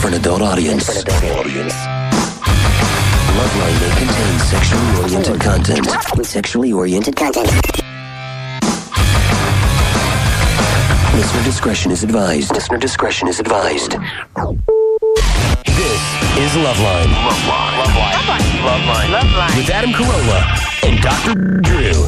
for an adult audience. Loveline may contain sexually oriented content. Listener discretion is advised. This is Loveline. Loveline. With Adam Carolla and Dr. Drew.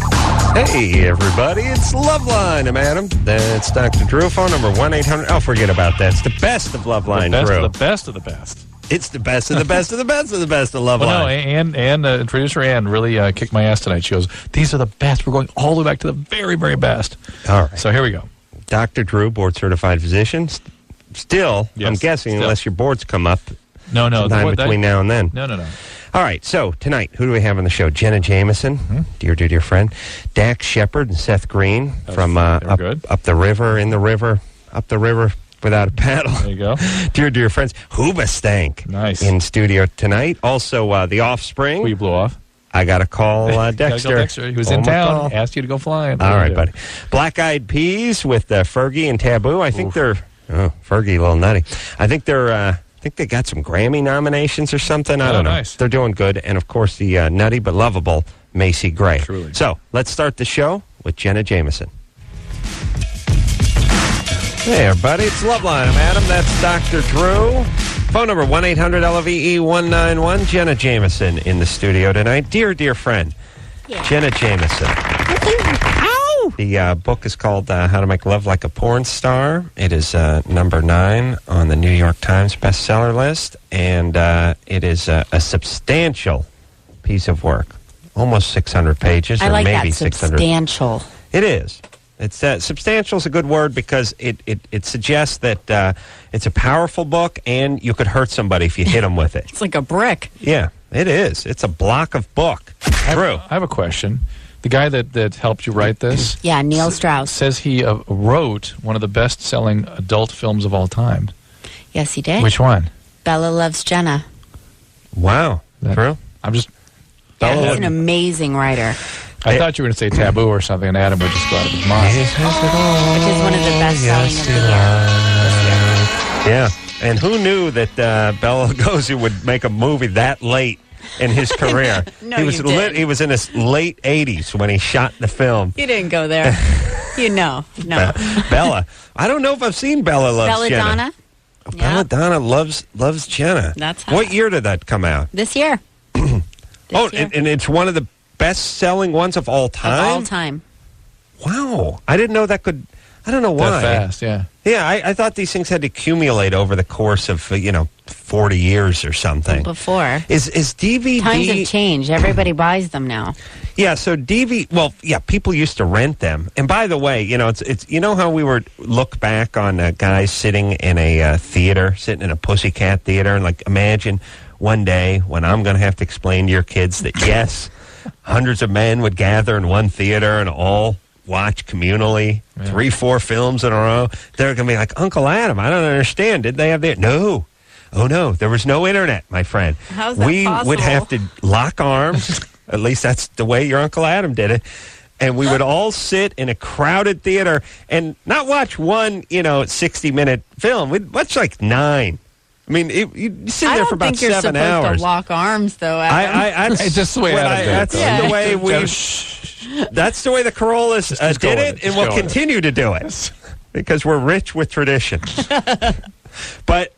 Hey, everybody. It's Loveline. I'm Adam. That's Dr. Drew. Phone number 1-800. Oh, forget about that. It's the best of Loveline, Drew. The best of the best. It's the best of the best of the best of the best of Loveline. Well, no, and producer Ann really kicked my ass tonight. She goes, these are the best. We're going all the way back to the very, very best. All right. So here we go. Dr. Drew, board-certified physician. Still, Yes, I'm guessing, unless your boards come up sometime between now and then. No. All right, so tonight, who do we have on the show? Jenna Jameson, dear friend. Dax Shepard and Seth Green from up the river, up the river without a paddle. There you go. dear friends. Hoobastank. Nice. In studio tonight. Also, the Offspring. Who you blew off? I got to call Dexter. He was in town. Asked you to go flying. All right, buddy. Black Eyed Peas with Fergie and Taboo. I think they're... Oh, Fergie, a little nutty. I think they got some Grammy nominations or something. I don't know. Nice. They're doing good. And, of course, the nutty but lovable Macy Gray. Truly. So, let's start the show with Jenna Jameson. Hey, everybody. It's Loveline. I'm Adam. That's Dr. Drew. Phone number 1-800-LOVE-191. Jenna Jameson in the studio tonight. Dear friend, Jenna Jameson. The book is called How to Make Love Like a Porn Star. It is number 9 on the New York Times bestseller list, and it is a substantial piece of work. Almost 600 pages, I like maybe that, 600. substantial. It is. It's substantial is a good word because it suggests that it's a powerful book, and you could hurt somebody if you hit them with it. It's like a brick. Yeah, it is. It's a block of book. True. I have a question. The guy that helped you write this, Yeah, Neil Strauss. says he wrote one of the best-selling adult films of all time. Yes, he did. Which one? Bella Loves Jenna. Wow. True. I'm just... Yeah, he's an amazing writer. I thought you were going to say Taboo or something, and Adam would just go out of his mind. Which is one of the best-selling of the year. Yeah, and who knew that Bela Lugosi would make a movie that late in his career? No, he was you didn't. He was in his late 80s when he shot the film. You didn't go there. No. Bella. I don't know if I've seen Bella Loves Jenna. Belladonna. Oh, Belladonna loves Jenna. That's hot. What year did that come out? This year. And it's one of the best-selling ones of all time? Of all time. Wow. I didn't know that could... I don't know why. That fast, yeah. Yeah, I thought these things had to accumulate over the course of, 40 years or something. Before. Is DVD... Times have changed. Everybody buys them now. Yeah, so DVD... Well, yeah, people used to rent them. And by the way, it's how we look back on guys sitting in a theater, sitting in a Pussycat theater, and, imagine one day when I'm going to have to explain to your kids that, yes, hundreds of men would gather in one theater and all watch communally 3-4 films in a row. They're going to be like, Uncle Adam, I don't understand. Did they have the... No. Oh, no. There was no internet, my friend. How's that we possible? would have to lock arms. At least that's the way your Uncle Adam did it. And we would all sit in a crowded theater and not watch one, 60-minute film. We'd watch 9. I mean, you sit there for about 7 hours. I don't think you're supposed to lock arms, though, Adam. It's just the way Adam did it. That's the way we... That's the way the Carollas did it, and we'll continue to do it because we're rich with tradition. But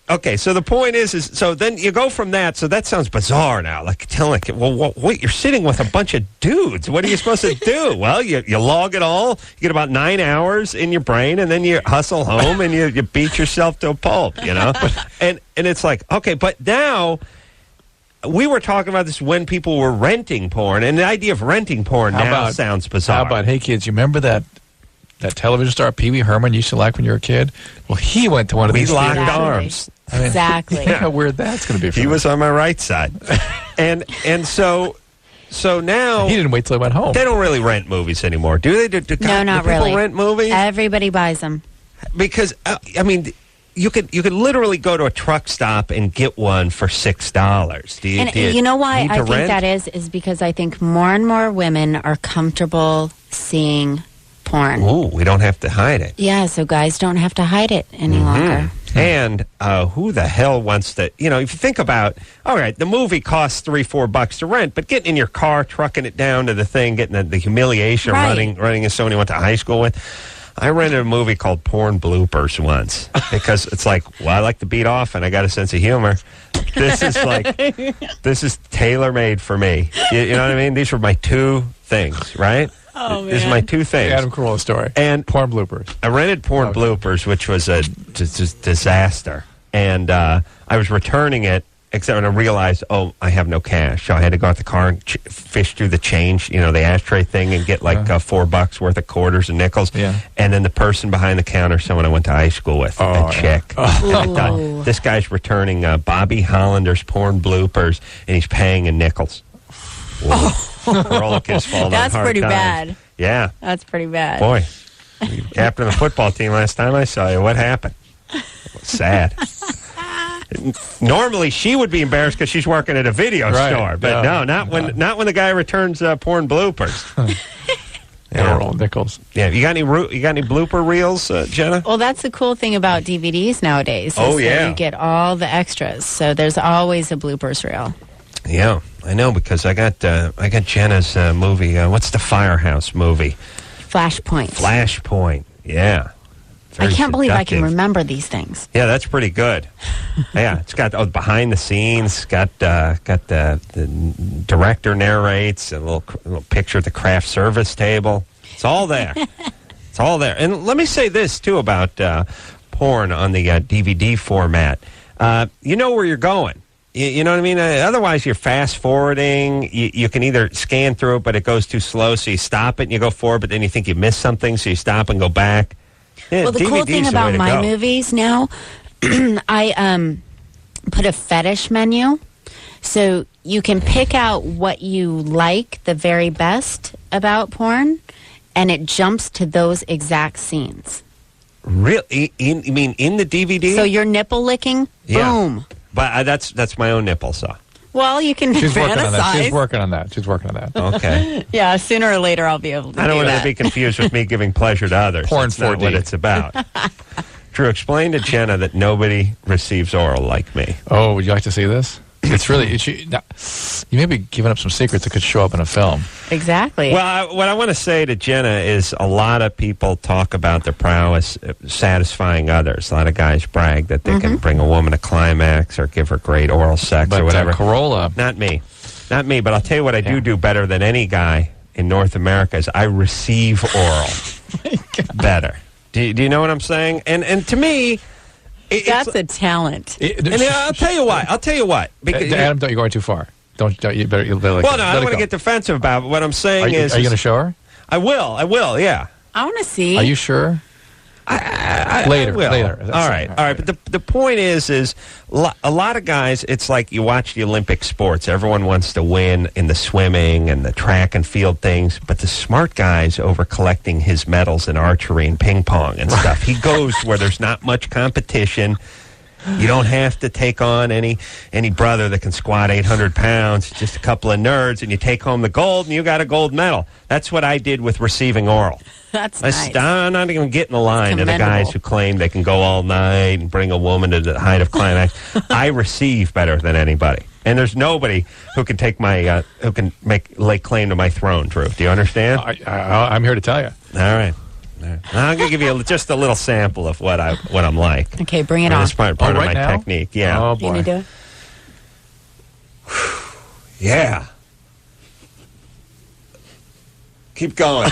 okay, so the point is so then you go from that. So that sounds bizarre now, telling well, wait, you're sitting with a bunch of dudes. What are you supposed to do? Well, you log it all. You get about 9 hours in your brain, and then you hustle home and you beat yourself to a pulp. And it's like, okay, but now. We were talking about this when people were renting porn, and the idea of renting porn sounds bizarre. How about, hey, kids, you remember that television star Pee Wee Herman used to like when you were a kid? Well, he went to one of these locked theaters. arms. Exactly. Think how weird that's going to be for He them. was on my right side. and so now... He didn't wait till he went home. They don't really rent movies anymore, do they? No, not do people really. Rent movies? Everybody buys them. Because, you could literally go to a truck stop and get one for $6. Do you know why need I to think rent? that is because I think more and more women are comfortable seeing porn. Ooh, we don't have to hide it. Yeah, so guys don't have to hide it any longer. And who the hell wants to, if you think about, all right, the movie costs $3-4 to rent, but getting in your car, trucking it down to the thing, getting the humiliation of running as someone you went to high school with. I rented a movie called Porn Bloopers once because it's like, well, I like to beat off and I got a sense of humor. This is tailor-made for me. You know what I mean? These were my two things, right? Oh, man. These are my two things. The Adam Carolla story. And Porn Bloopers. I rented Porn Bloopers, which was a just disaster. And I was returning it, except when I realized, I have no cash. So I had to go out the car and fish through the change, the ashtray thing, and get like $4 worth of quarters and nickels. Yeah. And then the person behind the counter, someone I went to high school with, a chick. I thought, this guy's returning Bobby Hollander's Porn Bloopers, and he's paying in nickels. We're all kids falling That's on hard pretty times. bad. Yeah. That's pretty bad. Boy, you were captain of the football team last time I saw you. What happened? Sad. Normally, she would be embarrassed because she's working at a video store, but no, not when the guy returns Porn Bloopers. Roll nickels. Yeah, you got any blooper reels, Jenna? Well, that's the cool thing about DVDs nowadays. You get all the extras, so there's always a bloopers reel. Yeah, I know because I got Jenna's movie. What's the Firehouse movie? Flashpoint. Yeah. I can't believe I can remember these things. Yeah, that's pretty good. Yeah, it's got behind the scenes. Got the director narrates a little picture of the craft service table. It's all there. It's all there. And let me say this too about porn on the DVD format. You know where you're going. You know what I mean? Otherwise, you're fast forwarding. You can either scan through it, but it goes too slow, so you stop it and you go forward. But then you think you missed something, so you stop and go back. Yeah, well, the cool thing about my movies now, I put a fetish menu, so you can pick out what you like the very best about porn, and it jumps to those exact scenes. Really? You mean in the DVD? So you're nipple licking, boom. But that's my own nipple, so. Well, you can fantasize. She's working on that. Okay. Yeah, sooner or later I'll be able to do that. I don't want to be confused with me giving pleasure to others. Porn That's not 4D. what it's about. Drew, explain to Jenna that nobody receives oral like me. Oh, would you like to see this? It's really... you may be giving up some secrets that could show up in a film. Exactly. Well, what I want to say to Jenna is a lot of people talk about their prowess satisfying others. A lot of guys brag that they can bring a woman to climax or give her great oral sex or whatever. Carolla... Not me, but I'll tell you what I do better than any guy in North America is I receive oral better. Do you know what I'm saying? And to me... That's a talent. I'll tell you what. Because, Adam, don't you go going too far. Don't you better well, no, I don't want to get defensive about it. What I'm saying are you going to show her? I will, yeah. I want to see. Are you sure? Later. All right. But the point is a lot of guys, it's like you watch the Olympic sports. Everyone wants to win in the swimming and the track and field things, but the smart guy's over collecting his medals in archery and ping pong and stuff. He goes where there's not much competition. You don't have to take on any brother that can squat 800 pounds, just a couple of nerds, and you take home the gold, and you got a gold medal. That's what I did with receiving oral. That's nice. I'm not going to get in the line of the guys who claim they can go all night and bring a woman to the height of climax. I receive better than anybody. And there's nobody who can take my lay claim to my throne, Drew. Do you understand? I'm here to tell you. All right. I'm going to give you just a little sample of what I'm like. Okay, bring it on. This part of my now? technique. Yeah. Oh, boy. Can you do it? Yeah. Keep going.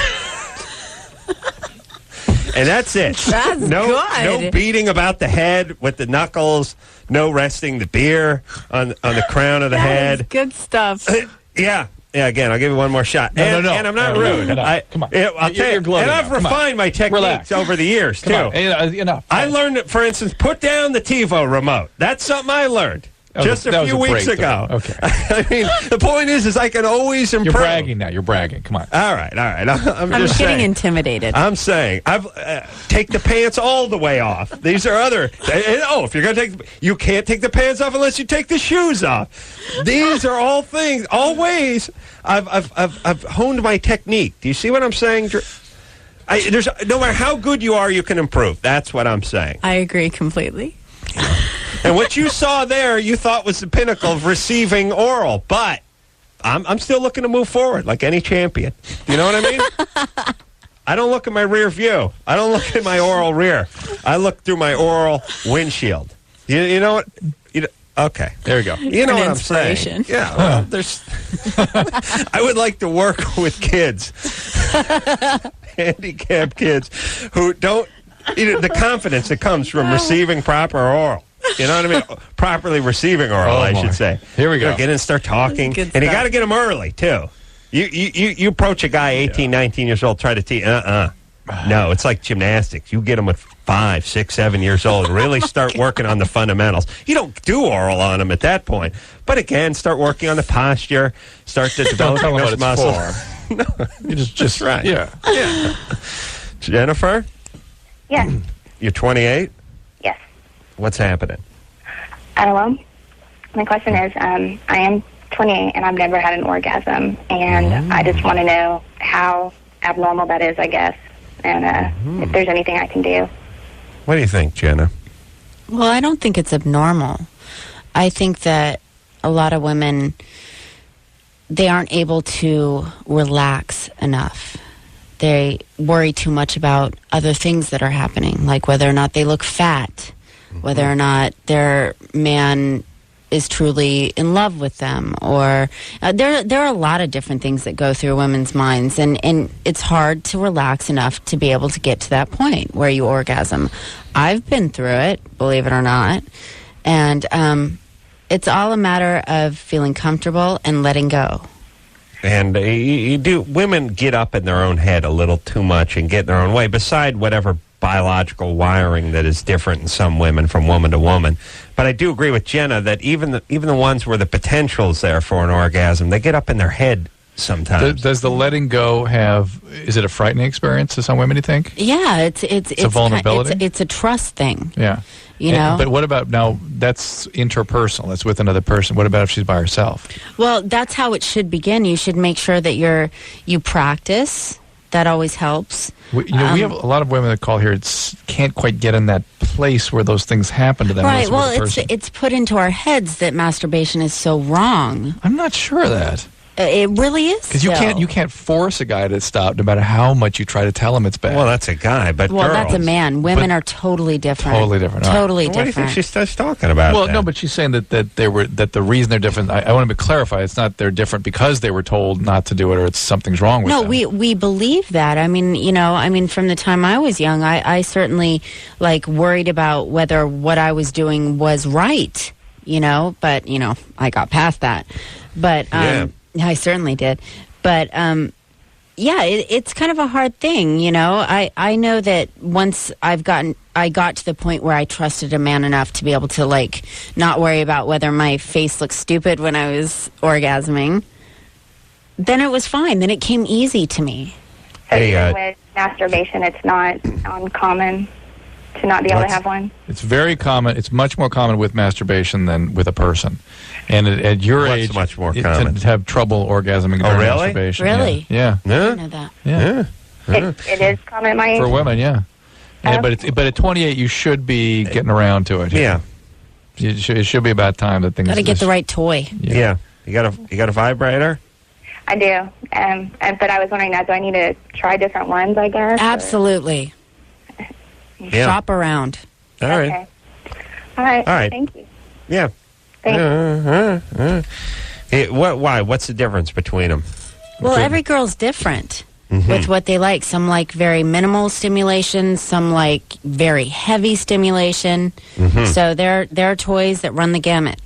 And that's it. That's good. No beating about the head with the knuckles. No resting the beer on the crown of the head. Is good stuff. Yeah. Again, I'll give you one more shot. No. And I'm not rude. Come on. I'll tell you. And I've refined my techniques over the years, too. Enough. I learned, for instance, put down the TiVo remote. That's something I learned. Just a few weeks ago. Okay. I mean, the point is I can always improve. You're bragging now. You're bragging. Come on. All right. I'm just getting saying. Intimidated. I'm saying take the pants all the way off. These are other. If you're going to you can't take the pants off unless you take the shoes off. These are all things, all ways. I've honed my technique. Do you see what I'm saying? There's no matter how good you are, you can improve. That's what I'm saying. I agree completely. And what you saw there, you thought was the pinnacle of receiving oral. But I'm still looking to move forward like any champion. You know what I mean? I don't look at my rear view. I don't look at my oral rear. I look through my oral windshield. You know what? Okay, there we go. You know what I'm saying? Yeah, well, there's. I would like to work with kids, handicapped kids, who don't. The confidence that comes from receiving proper oral. You know what I mean? Properly receiving oral, I should say. Here we go. Get in and start talking, and you got to get them early too. You approach a guy 18, 19 years old, try to teach. No, it's like gymnastics. You get them at 5, 6, 7 years old. Really start working on the fundamentals. You don't do oral on them at that point. But again, start working on the posture. Start to develop those muscles. No, you just right. Yeah. Jennifer? Yes. You're 28? Yes. What's happening? Well, my question is, I am 28 and I've never had an orgasm, and I just want to know how abnormal that is, I guess, and if there's anything I can do. What do you think, Jenna? Well, I don't think it's abnormal. I think that a lot of women, they aren't able to relax enough. They worry too much about other things that are happening, like whether or not they look fat, whether or not their man is truly in love with them, or there are a lot of different things that go through women's minds, and it's hard to relax enough to be able to get to that point where you orgasm. I've been through it, believe it or not, and it's all a matter of feeling comfortable and letting go. And women get up in their own head a little too much and get in their own way, beside whatever biological wiring that is different in some women from woman to woman. But I do agree with Jenna that even the ones where the potential's there for an orgasm, they get up in their head sometimes. Does the letting go is it a frightening experience to some women, do you think? Yeah, it's a vulnerability? It's a trust thing. Yeah. You know? But what about, now, that's interpersonal. That's with another person. What about if she's by herself? Well, that's how it should begin. You should make sure that you practice. That always helps. We have a lot of women that call here can't quite get in that place where those things happen to them. Right. Well, it's put into our heads that masturbation is so wrong. I'm not sure of that. It really is. Because you can't force a guy to stop no matter how much you try to tell him it's bad. Well, that's a guy, but girls, that's a man. Women are totally different. Totally different. Totally different. different. What do you think she starts talking about? Well, no, but she's saying that the reason they're different. I want to clarify. It's not they're different because they were told not to do it, or it's something's wrong with them. No, we believe that. I mean, from the time I was young, I certainly worried about whether what I was doing was right. But I got past that. But I certainly did. But it's kind of a hard thing, I know that once I got to the point where I trusted a man enough to be able to not worry about whether my face looked stupid when I was orgasming, then it was fine. Then it came easy to me. So even with masturbation, it's not uncommon to not be able to have one? It's very common. It's much more common with masturbation than with a person. And at your age, much more common to have trouble orgasming during masturbation. Really? Yeah. I didn't know that. Yeah. It is common at my age? For women, yeah. But at 28, you should be getting around to it. Yeah. It should be about time that things... Got to get the right toy. Yeah. You got a vibrator? I do. But I was wondering now, do I need to try different ones, I guess? Absolutely. Shop around. All right. All right. Thank you. Yeah. Thanks. Why? What's the difference between them? Well, every girl's different with what they like. Some like very minimal stimulation. Some like very heavy stimulation. So there are toys that run the gamut.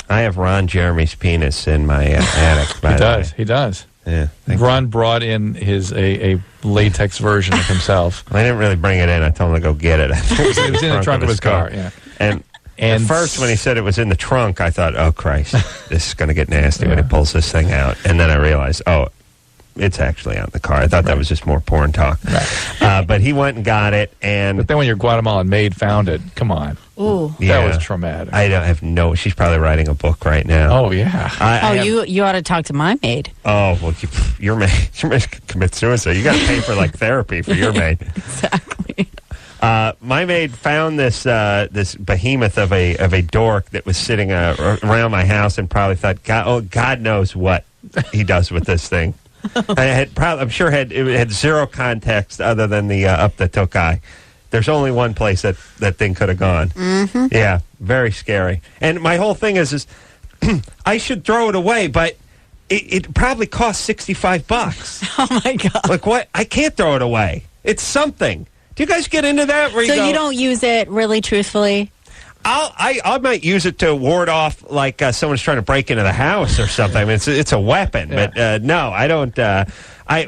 I have Ron Jeremy's penis in my attic. He does. Yeah. Ron brought in a latex version of himself. I didn't really bring it in. I told him to go get it. It was in the trunk of his car. Yeah. And at first, when he said it was in the trunk, I thought, oh, Christ, this is going to get nasty when he pulls this thing out. And then I realized, oh, it's actually out in the car. I thought that was just more porn talk. Right. But he went and got it. But then when your Guatemalan maid found it, come on. Ooh. That was traumatic. I don't have she's probably writing a book right now. Oh, yeah. You ought to talk to my maid. Oh, well, your maid could commit suicide. You got to pay for therapy for your maid. Exactly. My maid found this this behemoth of a dork that was sitting around my house and probably thought, God knows what he does with this thing. I'm sure it had zero context other than the up the tokai. There's only one place that thing could have gone. Mm-hmm. Yeah, very scary. And my whole thing is I should throw it away, but it probably costs $65. Oh my God! Like what? I can't throw it away. It's something. Do you guys get into that? Where you don't use it really truthfully? I might use it to ward off like someone's trying to break into the house or something. I mean, it's a weapon, but no, I don't.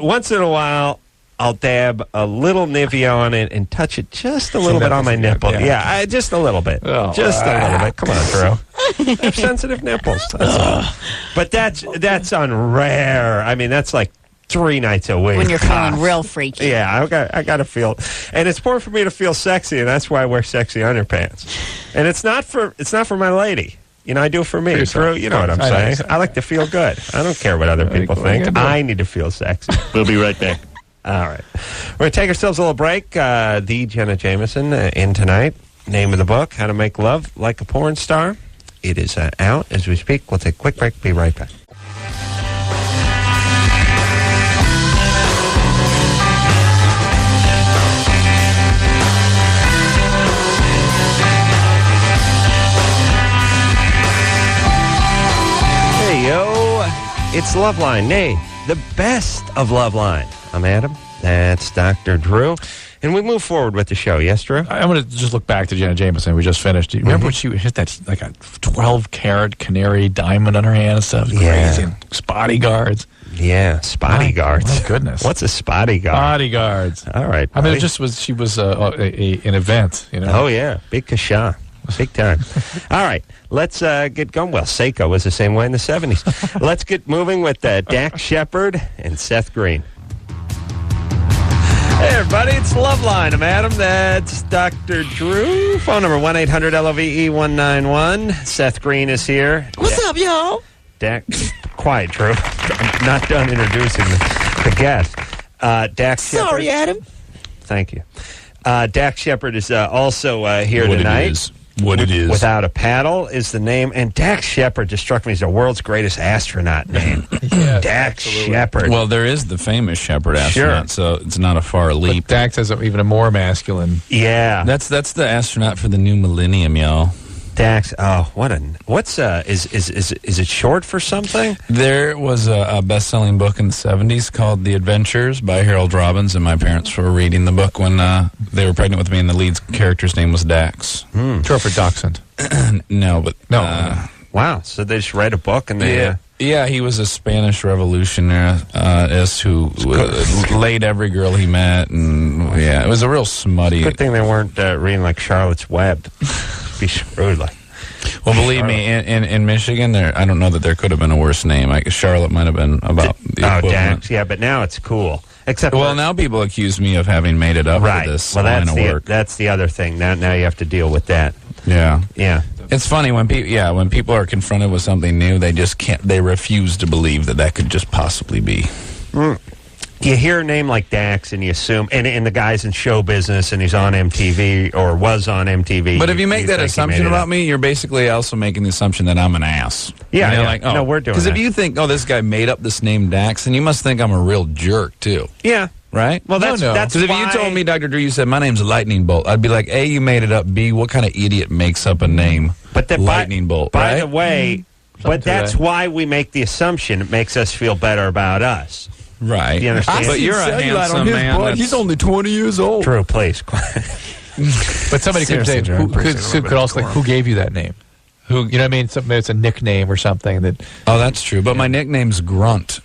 Once in a while, I'll dab a little Nivea on it and touch it just a little bit on my nipple. Yeah, just a little bit. Oh, just a little bit. Come on, Drew. I have sensitive nipples. But that's on rare. I mean, that's like 3 nights a week. When you're feeling real freaky. Yeah, I got to feel. And it's important for me to feel sexy, and that's why I wear sexy underpants. And it's not for my lady. You know, I do it for me. Drew, you know what I'm saying. I like to feel good. I don't care what other people think. I need to feel sexy. We'll be right back. All right. We're going to take ourselves a little break. The Jenna Jameson in tonight. Name of the book, How to Make Love Like a Porn Star. It is out as we speak. We'll take a quick break. Be right back. Hey, yo. It's Loveline. Nay, the best of Loveline. I'm Adam. That's Dr. Drew. And we move forward with the show. Yes, Drew? I'm going to just look back to Jenna Jameson. We just finished. Do you remember when she hit that, like a 12-carat canary diamond on her hand and stuff? Crazy. And spotty guards. Yeah, spotty guards. My goodness. What's a spotty guard? Spotty guards. All right, buddy. I mean, she was an event, you know? Oh, yeah. Big kasha. Big time. All right. Let's get going. Well, Seiko was the same way in the 70s. Let's get moving with Dax Shepard and Seth Green. Hey, everybody, it's Loveline. I'm Adam. That's Dr. Drew. Phone number 1-800-LOVE-191. Seth Green is here. What's up, y'all? Quiet, Drew. I'm not done introducing the guest. Dax Shepard. Sorry, Adam. Thank you. Dax Shepard is also here tonight. What it is. Without a Paddle is the name. And Dax Shepard just struck me as the world's greatest astronaut name. Yeah, Dax Shepard. Well, there is the famous Shepard astronaut, so it's not a far leap. But Dax has even a more masculine. Yeah. That's the astronaut for the new millennium, y'all. Dax. Oh, what's is it short for something? There was a best-selling book in the 70s called The Adventures by Harold Robbins, and my parents were reading the book when they were pregnant with me, and the lead character's name was Dax. Short for Dachshund. No. Wow. So they just read a book and they... Yeah, he was a Spanish revolutionist who laid every girl he met, and it was a real smutty... Good thing they weren't reading like Charlotte's Web. Be screwed like... Well, believe me, in Michigan, I don't know that there could have been a worse name. Charlotte might have been about the equivalent. Dax, yeah, but now it's cool. Now people accuse me of having made it up for this line of work. That's the other thing. Now you have to deal with that. Yeah. Yeah. It's funny when people are confronted with something new, they just can't. They refuse to believe that could just possibly be. You hear a name like Dax and you assume, and the guy's in show business and he's on MTV or was on MTV. But if you make that assumption about me, you're basically also making the assumption that I'm an ass. Yeah, you're like, no, we're doing because if you think, this guy made up this name Dax, then you must think I'm a real jerk too. Yeah. Right? Well, that's because if you told me, Dr. Drew, you said, my name's Lightning Bolt, I'd be like, A, you made it up, B, what kind of idiot makes up a name Lightning Bolt, by right? the way, but that's why we make the assumption. It makes us feel better about us. Right. You understand? But you're a handsome man. He's only 20 years old. Drew, please. But somebody could say, could also who gave you that name? Who? You know what I mean? Something, it's a nickname or something that. Oh, that's true. But my nickname's Grunt.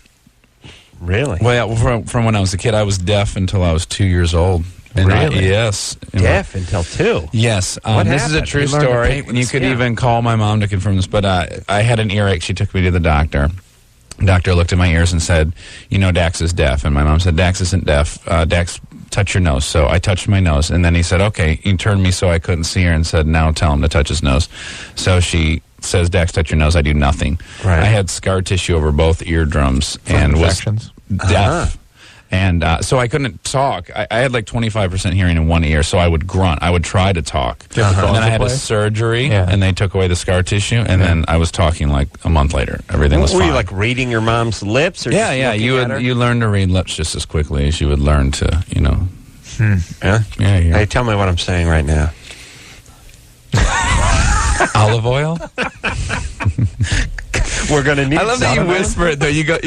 Really? Well, yeah, from when I was a kid, I was deaf until I was 2 years old. And really? Yes. Deaf until 2? Yes. This is a true story. You could even call my mom to confirm this, but I had an earache. She took me to the doctor. Doctor looked at my ears and said, Dax is deaf. And my mom said, Dax isn't deaf. Dax, touch your nose. So I touched my nose. And then he said, okay. He turned me so I couldn't see her and said, now tell him to touch his nose. So she says, Dax, touch your nose. I do nothing. Right. I had scar tissue over both eardrums and infections? Was deaf. And so I couldn't talk. I had like 25% hearing in one ear, so I would grunt. I would try to talk. And then I had a surgery, and they took away the scar tissue, and then I was talking like a month later. Everything was fine. Were you like reading your mom's lips? Or yeah. You learn to read lips just as quickly as you would learn to, Yeah? Hey, tell me what I'm saying right now. Olive oil? We're going to need I love that you whisper it, though. You go,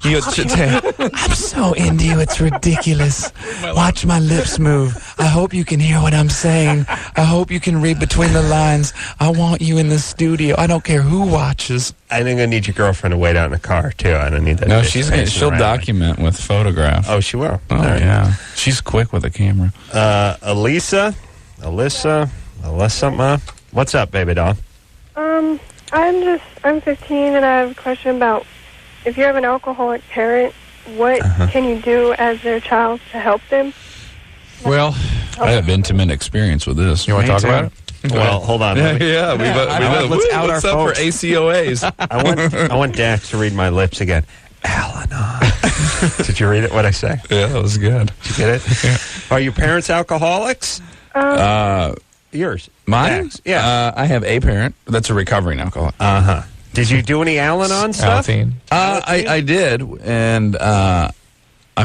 I'm so into you, it's ridiculous. Watch my lips move. I hope you can hear what I'm saying. I hope you can read between the lines. I want you in the studio. I don't care who watches. I think I need your girlfriend to wait out in the car, too. I don't need that. No, she'll document with photograph. Oh, she will? Oh, right. Yeah. She's quick with a camera. Alyssa, Ma. What's up, baby doll? I'm 15, and I have a question about if you have an alcoholic parent, what can you do as their child to help them? Well, I have intimate experience with this. You want to talk about it? Well, hold on. Let's out our folks. for ACOAs. I want Dax to read my lips again. Al-Anon. Did you read it? What'd I say? Yeah, that was good. Did you get it? Yeah. Are your parents alcoholics? Yours. Mine? Dax. Yeah. I have a parent that's a recovering alcoholic. Did you do any Al-Anon stuff? I did, and I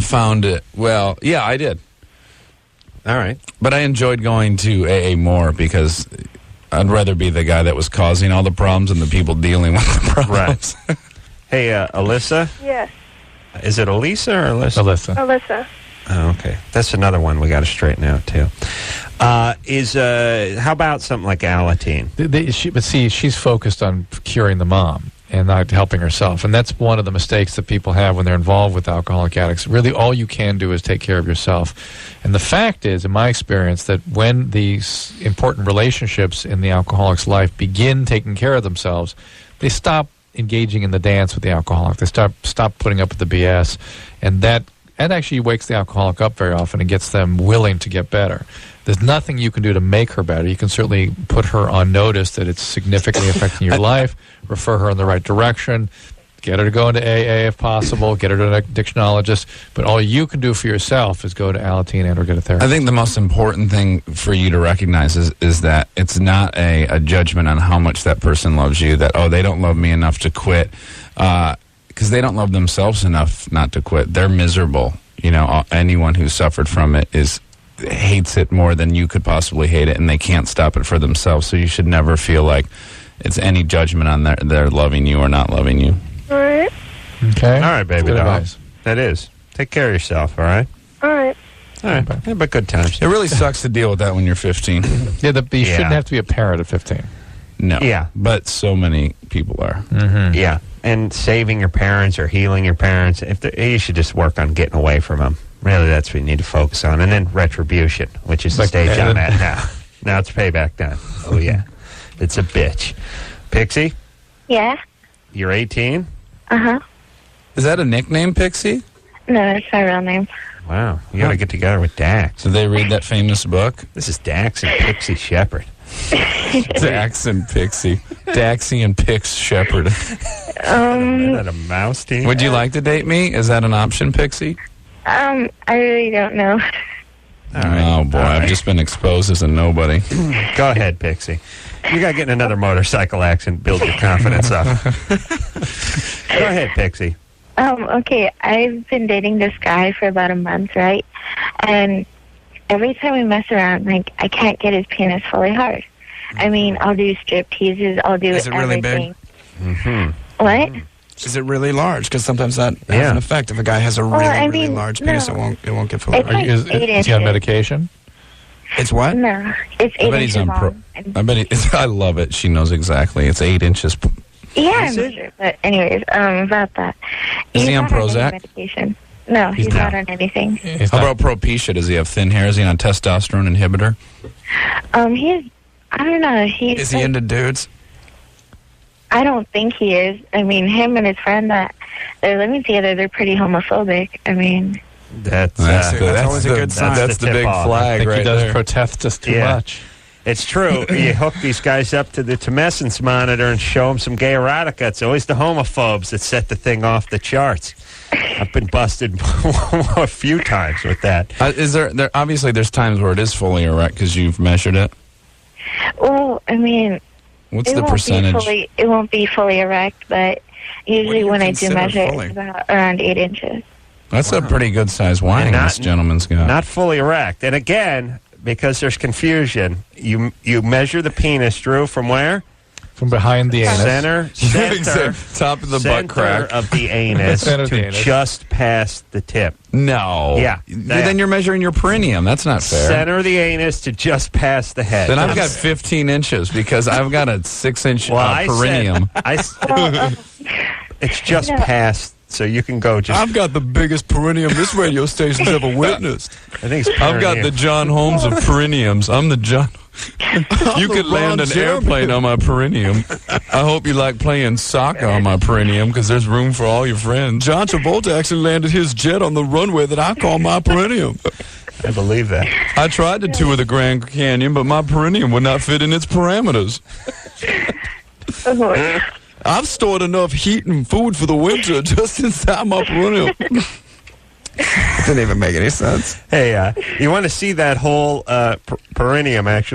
found it. Well, yeah, I did. All right. But I enjoyed going to AA more because I'd rather be the guy that was causing all the problems than the people dealing with the problems. Right. Hey, Alyssa? Yes. Is it Alyssa or Alyssa? Alyssa. Oh, okay. That's another one we got to straighten out, too. How about something like Alateen? But see, she's focused on curing the mom and not helping herself. And that's one of the mistakes that people have when they're involved with alcoholic addicts. Really, all you can do is take care of yourself. And the fact is, in my experience, that when these important relationships in the alcoholic's life begin taking care of themselves, they stop engaging in the dance with the alcoholic. They stop putting up with the BS. And that actually wakes the alcoholic up very often and gets them willing to get better. There's nothing you can do to make her better. You can certainly put her on notice that it's significantly affecting your life, refer her in the right direction, get her to go into AA if possible, get her to an addictionologist. But all you can do for yourself is go to Alateen and or get a therapist. I think the most important thing for you to recognize is that it's not a judgment on how much that person loves you, that, oh, they don't love me enough to quit, because they don't love themselves enough not to quit. They're miserable. Anyone who suffered from it hates it more than you could possibly hate it, and they can't stop it for themselves. So you should never feel like it's any judgment on their loving you or not loving you. All right. Okay. All right, baby doll. That is. Take care of yourself, all right? All right. All right. Yeah, but good times. It really sucks to deal with that when you're 15. Yeah, you shouldn't have to be a parent at 15. No. Yeah. But so many people are. Mm-hmm. Yeah. And saving your parents or healing your parents, you should just work on getting away from them. Really, that's what you need to focus on. And then retribution, which is the stage I'm at now. Now it's payback time. Oh, yeah. It's a bitch. Pixie? Yeah? You're 18? Uh-huh. Is that a nickname, Pixie? No, it's my real name. Wow. You got to get together with Dax. Did they read that famous book? This is Dax and Pixie Shepard. Dax and Pixie. Daxie and Pix Shepard. Is that a mouse team? Would you like to date me? Is that an option, Pixie? I really don't know. Oh, boy. I've just been exposed as a nobody. Go ahead, Pixie. You got to get in another motorcycle accident, build your confidence up. Go ahead, Pixie. Okay, I've been dating this guy for about a month, right? And every time we mess around, I can't get his penis fully hard. I mean, I'll do strip teases, I'll do everything. Really big? Mm-hmm. What? Is it really large? Because sometimes that has an effect. If a guy has a really large penis, it won't get fully hard. Is he on medication? It's what? No, it's 8 inches long. I bet I love it. She knows exactly. It's 8 inches. Yeah, I'm sure. But anyways, about that. Is he on Prozac? Medication. No, he's not on anything. How about Propecia? Does he have thin hair? Is he on testosterone inhibitor? I don't know. Is he into dudes? I don't think he is. I mean, him and his friend that they're living together, they're pretty homophobic. I mean... That's always a good sign. That's the big flag right there. He does protest us too much. It's true. You hook these guys up to the tumescence monitor and show them some gay erotica. It's always the homophobes that set the thing off the charts. I've been busted a few times with that. Is there obviously there's times where it is fully erect because you've measured it? Well, I mean, what's the percentage? It won't be fully erect, but usually when I do measure it, it's about around 8 inches. That's a pretty good size wang this gentleman's got. Not fully erect. And again, because there's confusion, you measure the penis, Drew, from where? From behind the anus. Center top of the butt crack of the anus to just past the tip. No. Yeah. Then you're measuring your perineum. That's not fair. Center of the anus to just past the head. Then I've got 15 inches because I've got a 6-inch perineum. It's just past, so you can go just... I've got the biggest perineum this radio station's ever witnessed. I think it's I've got the John Holmes of perineums. I'm the John... You could land an airplane on my perineum. I hope you like playing soccer on my perineum because there's room for all your friends. John Travolta actually landed his jet on the runway that I call my perineum. I believe that. I tried to tour the Grand Canyon, but my perineum would not fit in its parameters. I've stored enough heat and food for the winter just inside my perineum. It didn't even make any sense. Hey, you want to see that whole perineum riff?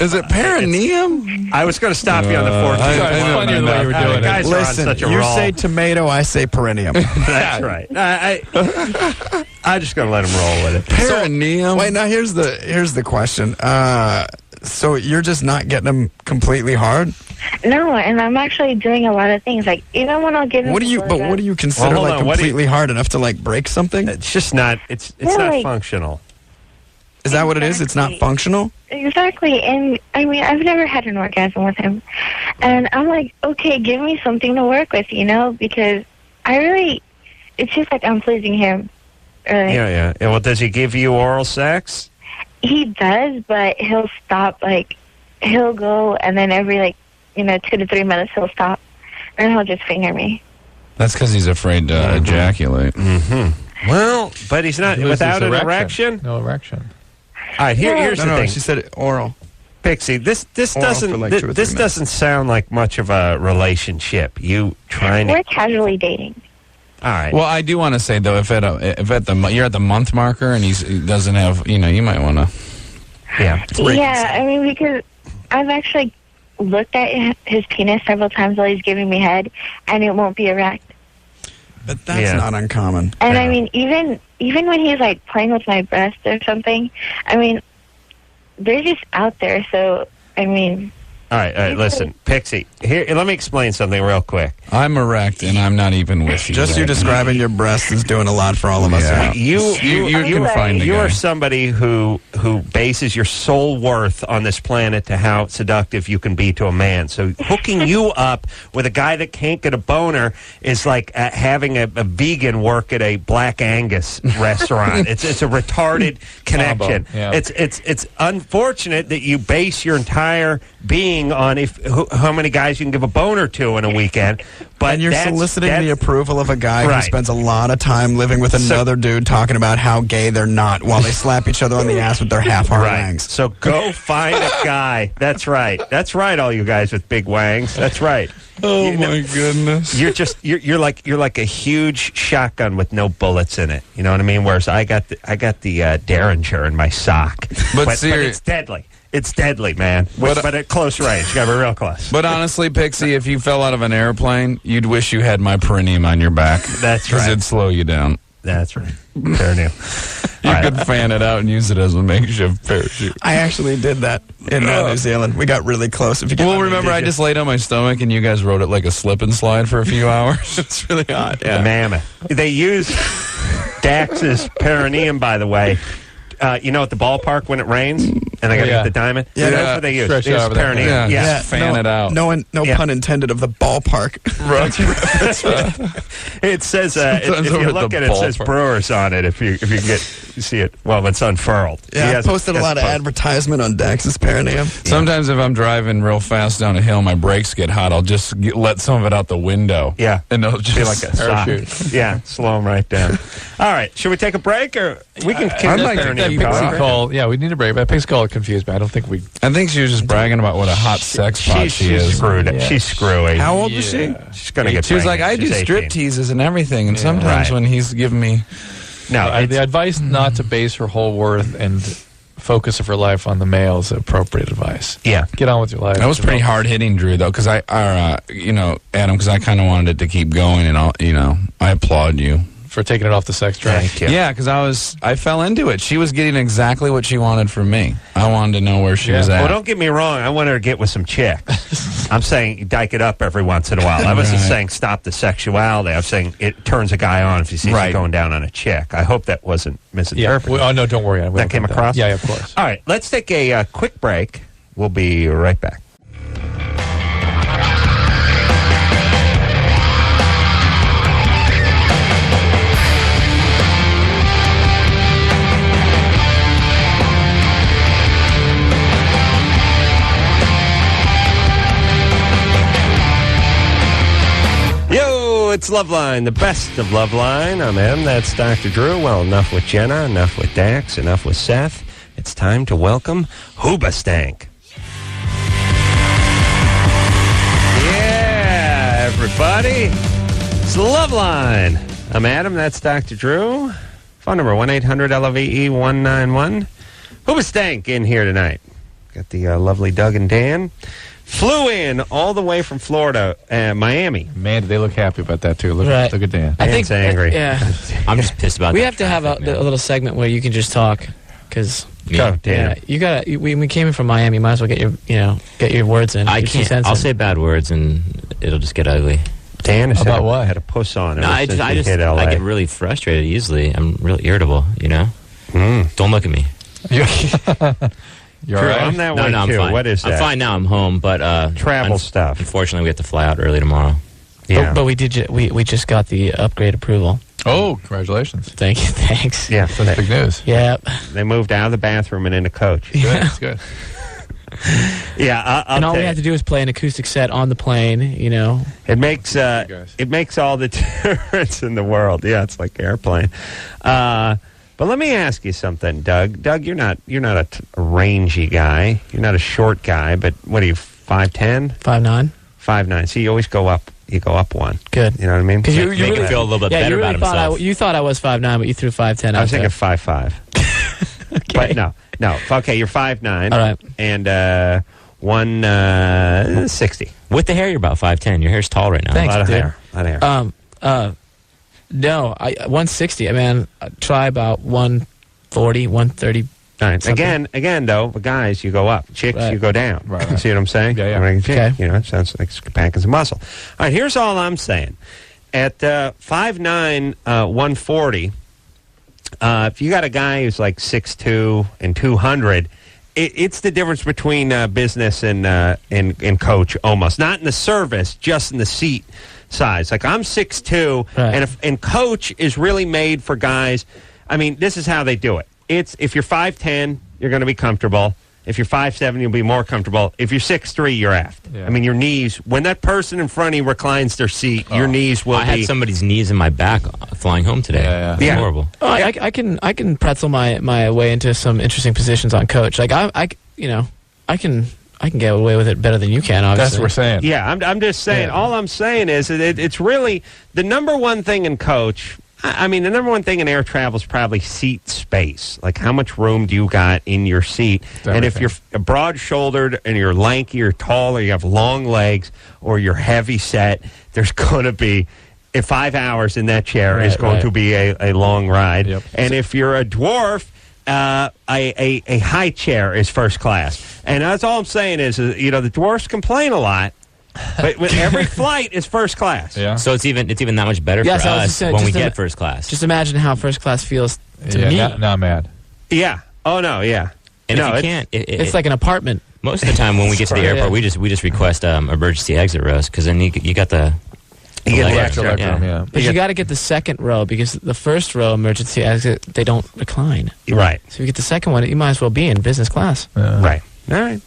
Is it perineum? I was going to stop you on the 14th. It's funnier the way you were doing it. Listen, you say tomato, I say perineum. That's right. I'm just going to let him roll with it. Perineum? Wait, now here's the question. So you're just not getting them completely hard? No, and I'm actually doing a lot of things. Like, even when I'll give him... What do you consider completely hard enough to, like, break something? It's just not... It's not functional. Is that what it is? It's not functional? Exactly. And, I mean, I've never had an orgasm with him. And I'm like, okay, give me something to work with, because it's just like I'm pleasing him. Yeah. Well, does he give you oral sex? He does, but he'll stop, he'll go, and then every, 2 to 3 minutes he'll stop, and he'll just finger me. That's because he's afraid to ejaculate. Mm-hmm. Well, but he's not, without an erection? No erection. All right, here's the thing. She said oral. Pixie, this doesn't sound like much of a relationship. We're casually dating. All right. Well, I do want to say though, if you're at the month marker and he doesn't have, you might want to. Yeah. Yeah, I mean, because I've actually looked at his penis several times while he's giving me head, and it won't be erect. But that's not uncommon. And I mean, even when he's playing with my breast or something, I mean, they're just out there. So I mean. All right, listen, Pixie, here, let me explain something real quick. I'm erect, and I'm not even with you. Just you describing your breast is doing a lot for all of us. Yeah. You are somebody who bases your sole worth on this planet to how seductive you can be to a man. So hooking you up with a guy that can't get a boner is like having a vegan work at a Black Angus restaurant. It's a retarded connection. Yeah. It's unfortunate that you base your entire being on how many guys you can give a boner to in a weekend, but you're soliciting the approval of a guy who spends a lot of time living with another dude talking about how gay they're not while they slap each other on the ass with their half-hard wangs. So go find a guy. That's right, all you guys with big wangs. That's right. Oh my goodness! You're like a huge shotgun with no bullets in it. You know what I mean? Whereas I got the Derringer in my sock, but it's deadly. It's deadly, man. But at close range. You got to be real close. But honestly, Pixie, if you fell out of an airplane, you'd wish you had my perineum on your back. That's right. Because it'd slow you down. That's right. Perineum. You could fan it out and use it as a makeshift parachute. I actually did that in New Zealand. We got really close. Remember, I just laid on my stomach and you guys rode it like a slip and slide for a few hours. It's really hot. Yeah. The mammoth. They use Dax's perineum, by the way. At the ballpark when it rains, and I got to get the diamond. Yeah, that's what they use. They use perineum. Yeah, fan it out. No pun intended of the ballpark. That's right. It says if you look at it, it says Brewers on it. If you get You see it. Well, it's unfurled. Yeah, I posted a lot of advertisement on Dax's perineum. Sometimes if I'm driving real fast down a hill, my brakes get hot. I'll just let some of it out the window. Yeah, and it'll just be like a parachute. Yeah, slow them right down. All right, should we take a break or we can? I'd like that Pixie call. Yeah, we need a break. That Pixie call confused me. I don't think we. I think she was just bragging about what a hot sex pot she is. Screwed. Yeah. She's screwy. How old was she? She's gonna get. She was like, I do strip teases and everything, and sometimes when he's giving me. No, the advice not to base her whole worth and focus of her life on the male is appropriate advice. Yeah. Get on with your life. That was pretty hard hitting, Drew, though, because Adam, because I kind of wanted it to keep going, and I applaud you for taking it off the sex track. Yeah, because I fell into it. She was getting exactly what she wanted from me. I wanted to know where she was at. Well, don't get me wrong. I want her to get with some chicks. I'm saying you dyke it up every once in a while. I wasn't saying stop the sexuality. I'm saying it turns a guy on if he sees you going down on a chick. I hope that wasn't misinterpreted. Yeah. No, don't worry. That came across? Yeah, of course. All right, let's take a quick break. We'll be right back. It's Loveline, the best of Loveline. I'm M. That's Dr. Drew. Well, enough with Jenna, enough with Dax, enough with Seth. It's time to welcome Hoobastank. Yeah, everybody. It's Loveline. I'm Adam. That's Dr. Drew. Phone number 1-800-LOVE-191. Hoobastank in here tonight. Got the lovely Doug and Dan. Flew in all the way from Florida, Miami. Man, they look happy about that, too. Look at Dan. I think angry. I'm just pissed about that. We have to have a little segment where you can just talk, because Dan. You got. We came in from Miami. You might as well get your words in. I can't. I'll say bad words and it'll just get ugly. Dan is about what? Had a puss on. No, I get really frustrated easily. I'm really irritable. Don't look at me. You're right. I'm that way I'm too. fine. What is that? I'm fine now. I'm home, but travel stuff. Unfortunately, we have to fly out early tomorrow. Yeah, but we did. We just got the upgrade approval. Oh, congratulations! Thank you. Thanks. Yeah, that's big news. Yeah, they moved out of the bathroom and into coach. Good. That's good. Yeah, and all we have to do is play an acoustic set on the plane. It makes all the difference in the world. Yeah, it's like airplane. But let me ask you something, Doug. Doug, you're not a rangy guy. You're not a short guy. But what are you? 5'10"? 5'9". 5'9". So you always go up. You go up one. Good. You know what I mean? Because you really feel a little bit better about himself. You thought I was 5'9", but you threw 5'10". I was thinking 5'5". Okay. But no. Okay, you're 5'9". All right. And 160. With the hair, you're about 5'10". Your hair's tall right now. Thanks, a lot of hair. No, 160. I mean, I try about 140, 130. All right. Again, though, the guys, you go up. Chicks, you go down. Right. You see what I'm saying? Yeah. Okay. It sounds like packing some muscle. All right, here's all I'm saying. At 5'9", 140, if you got a guy who's like 6'2" and 200, it's the difference between business and coach almost. Not in the service, just in the seat size. Like I'm 6'2", and coach is really made for guys. I mean, this is how they do it. It's if you're 5'10", you're going to be comfortable. If you're 5'7", you'll be more comfortable. If you're 6'3", you're aft. Yeah. I mean, your knees, when that person in front of you reclines their seat, your knees will be... I had somebody's knees in my back flying home today. Yeah. It's horrible. Oh, I can pretzel my way into some interesting positions on coach. Like I can get away with it better than you can, obviously. That's what we're saying. Yeah, I'm just saying. Yeah. All I'm saying is that it's really the number one thing in coach. I mean, the number one thing in air travel is probably seat space. Like, how much room do you got in your seat? And if you're broad-shouldered and you're lanky or tall or you have long legs or you're heavy set, there's going to be 5 hours in that chair is going to be a long ride. Yep. And if you're a dwarf, a high chair is first class. And that's all I'm saying is the dwarfs complain a lot. But with every flight is first class. Yeah. So it's even that much better for us when we get first class. Just imagine how first class feels to me. Now I'm mad. Yeah. Oh no. Yeah. And if you can't, it's like an apartment. Most of the time when we get to the airport, we just request emergency exit rows because then you got the You get the extra leg room, yeah. But you got to get the second row because the first row emergency exit, they don't recline. Right. So if you get the second one, you might as well be in business class. Right. All right.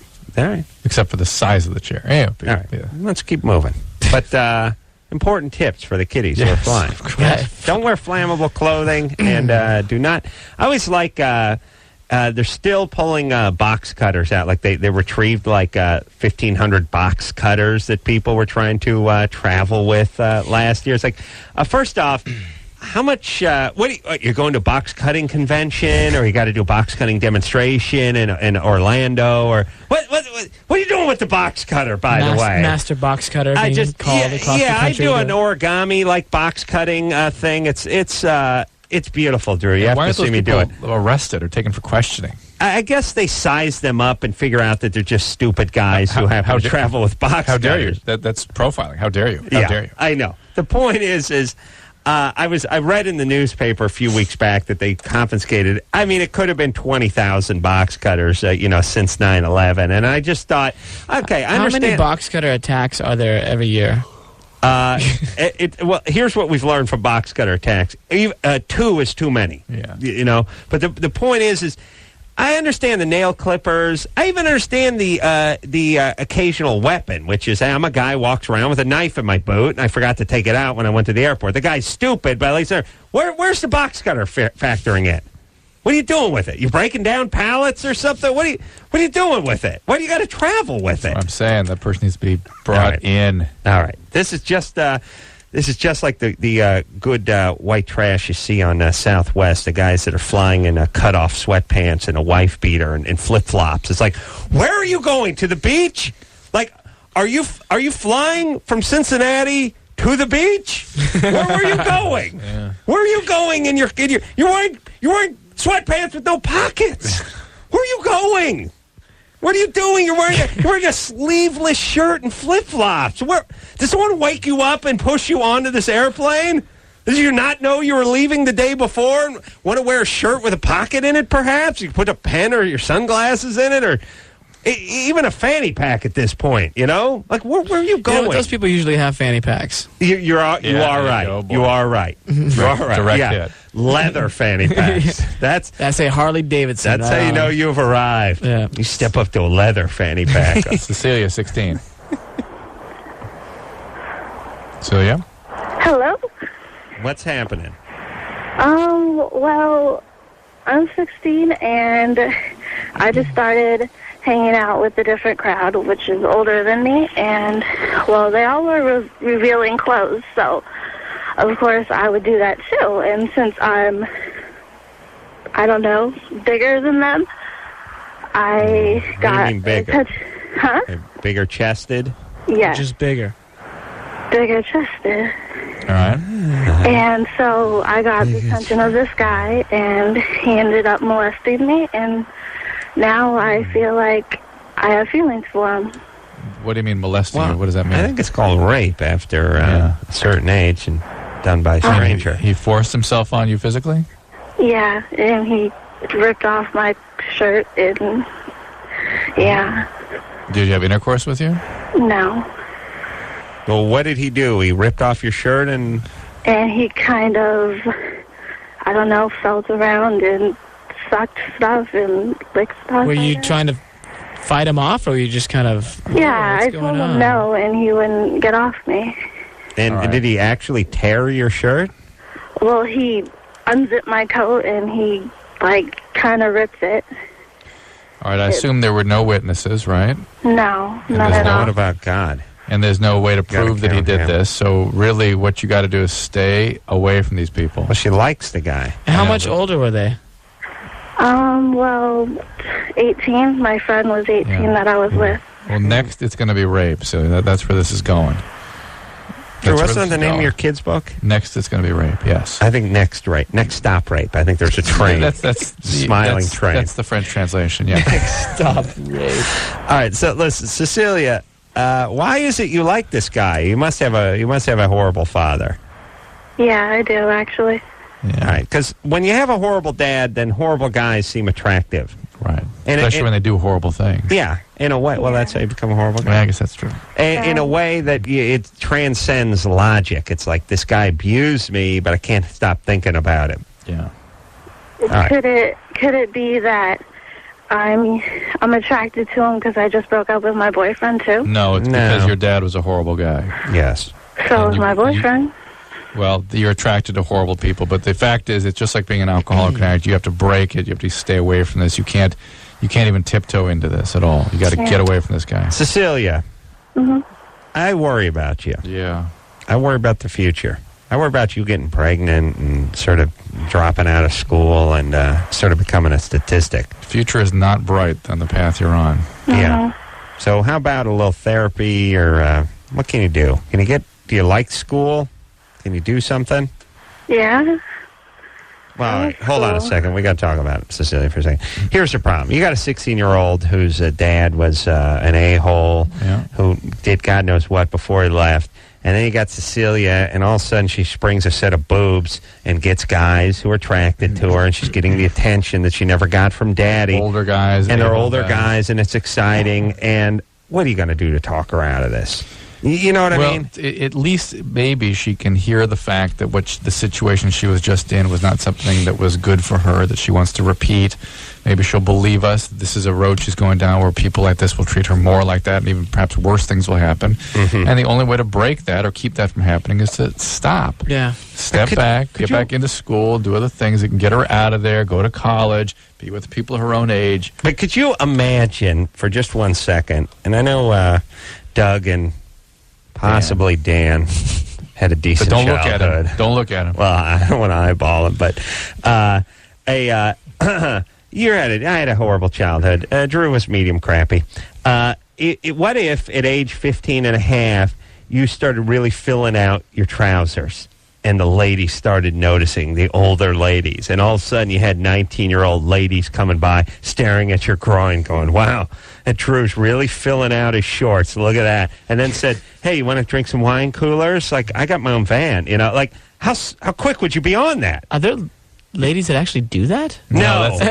Except for the size of the chair. Yeah. All right. Yeah. Let's keep moving. But important tips for the kiddies who are flying. Don't wear flammable clothing, and do not. I always like. They're still pulling box cutters out. Like they retrieved like 1,500 box cutters that people were trying to travel with last year. It's like, first off, how much? You're going to a box cutting convention, or you got to do a box cutting demonstration in Orlando, or what are you doing with the box cutter? By the way, master box cutter. I do an origami like box cutting thing. It's beautiful, Drew. You have to see me do it. Arrested or taken for questioning? I guess they size them up and figure out that they're just stupid guys who have to travel with box How dare cutters. you? That's profiling. How dare you? How dare you? I know. The point is I read in the newspaper a few weeks back that they confiscated. I mean, it could have been 20,000 box cutters, since 9/11, and I just thought, okay, I understand. How many box cutter attacks are there every year? Well, here's what we've learned from box cutter attacks. 2 is too many. Yeah. But the point is I understand the nail clippers. I even understand the occasional weapon, which is I'm a guy walks around with a knife in my boot, and I forgot to take it out when I went to the airport. The guy's stupid, but at least where's the box cutter factoring it? What are you doing with it? You breaking down pallets or something? What are you doing with it? Why do you got to travel with it? I'm saying that person needs to be brought in. All right. This is just like the good white trash you see on Southwest. The guys that are flying in cut-off sweatpants and a wife beater and flip-flops. It's like, where are you going? To the beach? Like, are you flying from Cincinnati to the beach? Where were you going? Yeah. Where are you going? You're wearing sweatpants with no pockets. Where are you going? What are you doing? You're wearing a sleeveless shirt and flip-flops. Did someone wake you up and push you onto this airplane? Did you not know you were leaving the day before and want to wear a shirt with a pocket in it, perhaps? You put a pen or your sunglasses in it, or even a fanny pack at this point, Like, where are you going? Those people usually have fanny packs. You are right. You are right. You are right. Direct hit. Leather fanny packs. That's a Harley Davidson. That's how you know you've arrived. Yeah. You step up to a leather fanny pack. Cecilia, 16. Celia? Hello? What's happening? Well, I'm 16, and I just started hanging out with a different crowd, which is older than me, and, well, they all were revealing clothes, so, of course, I would do that, too, and since I'm, I don't know, bigger than them, I got... What do you mean bigger? Huh? Bigger chested? Yeah. Just bigger. Bigger chested. All right. And so I got the attention of this guy, and he ended up molesting me, and now I feel like I have feelings for him. What do you mean molesting? What does that mean? I think it's called rape after a certain age and done by a stranger. He forced himself on you physically? Yeah, and he ripped off my shirt, and yeah. Did you have intercourse with you? No. Well, what did he do? He ripped off your shirt and he kind of, I don't know, felt around and sucked stuff and licked stuff. Were you trying to fight him off, or were you just kind of... Yeah, I told him no, and he wouldn't get off me. And did he actually tear your shirt? Well, he unzipped my coat, and he, kind of ripped it. All right, I assume there were no witnesses, right? No, not at all. What about God? And there's no way to prove that he did this. So really what you got to do is stay away from these people. Well, she likes the guy. And how much older were they? Well, 18. My friend was 18 that I was with. Well, next it's going to be rape. So that's where this is going. Drew, what's the name of your kid's book? Next it's going to be rape, yes. I think next stop rape. I think there's a train. that's smiling train. That's the French translation, yeah. Next stop rape. All right, so listen, Cecilia... why is it you like this guy? You must have a horrible father. Yeah, I do actually. Yeah. All right, because when you have a horrible dad, then horrible guys seem attractive. Right. Especially when they do horrible things. Yeah, in a way. Well, that's how you become a horrible guy. Yeah, I guess that's true. In a way that it transcends logic. It's like, this guy abused me, but I can't stop thinking about him. Yeah. Could it be that I'm attracted to him because I just broke up with my boyfriend too? No, it's because your dad was a horrible guy. Yes. So was my boyfriend. Well, you're attracted to horrible people, but the fact is, it's just like being an alcoholic addict. You have to break it. You have to stay away from this. You can't even tiptoe into this at all. You got to get away from this guy. Cecilia, I worry about you. Yeah. I worry about the future. I worry about you getting pregnant and sort of dropping out of school and sort of becoming a statistic. The future is not bright on the path you're on. Yeah. So how about a little therapy, or what can you do? Do you like school? Can you do something? Yeah. Well, all right, hold on a second. We got to talk about it, Cecilia, for a second. Here's the problem. You got a 16-year-old whose dad was an a-hole who did God knows what before he left. And then you got Cecilia, and all of a sudden she springs a set of boobs and gets guys who are attracted to her, and she's getting the attention that she never got from Daddy. Older guys. And they're older guys, and it's exciting. And what are you going to do to talk her out of this? You know what I mean? At least maybe she can hear the fact that the situation she was just in was not something that was good for her, that she wants to repeat. Maybe she'll believe us that this is a road she's going down where people like this will treat her more like that, and even perhaps worse things will happen. And the only way to break that or keep that from happening is to stop. Yeah. Step back, get back into school, do other things that can get her out of there, go to college, be with people her own age. But could you imagine for just 1 second, and I know Doug and possibly Dan had a decent childhood. Look at him. Don't look at him. Well, I don't want to eyeball him, but I had a horrible childhood. Drew was medium crappy. What if at age 15 and a half you started really filling out your trousers, and the ladies started noticing, the older ladies, and all of a sudden you had 19-year-old ladies coming by staring at your groin going, wow, and Drew's really filling out his shorts, look at that, and then said, hey, you want to drink some wine coolers? Like, I got my own van, like, how quick would you be on that? Are there ladies that actually do that? No, that's the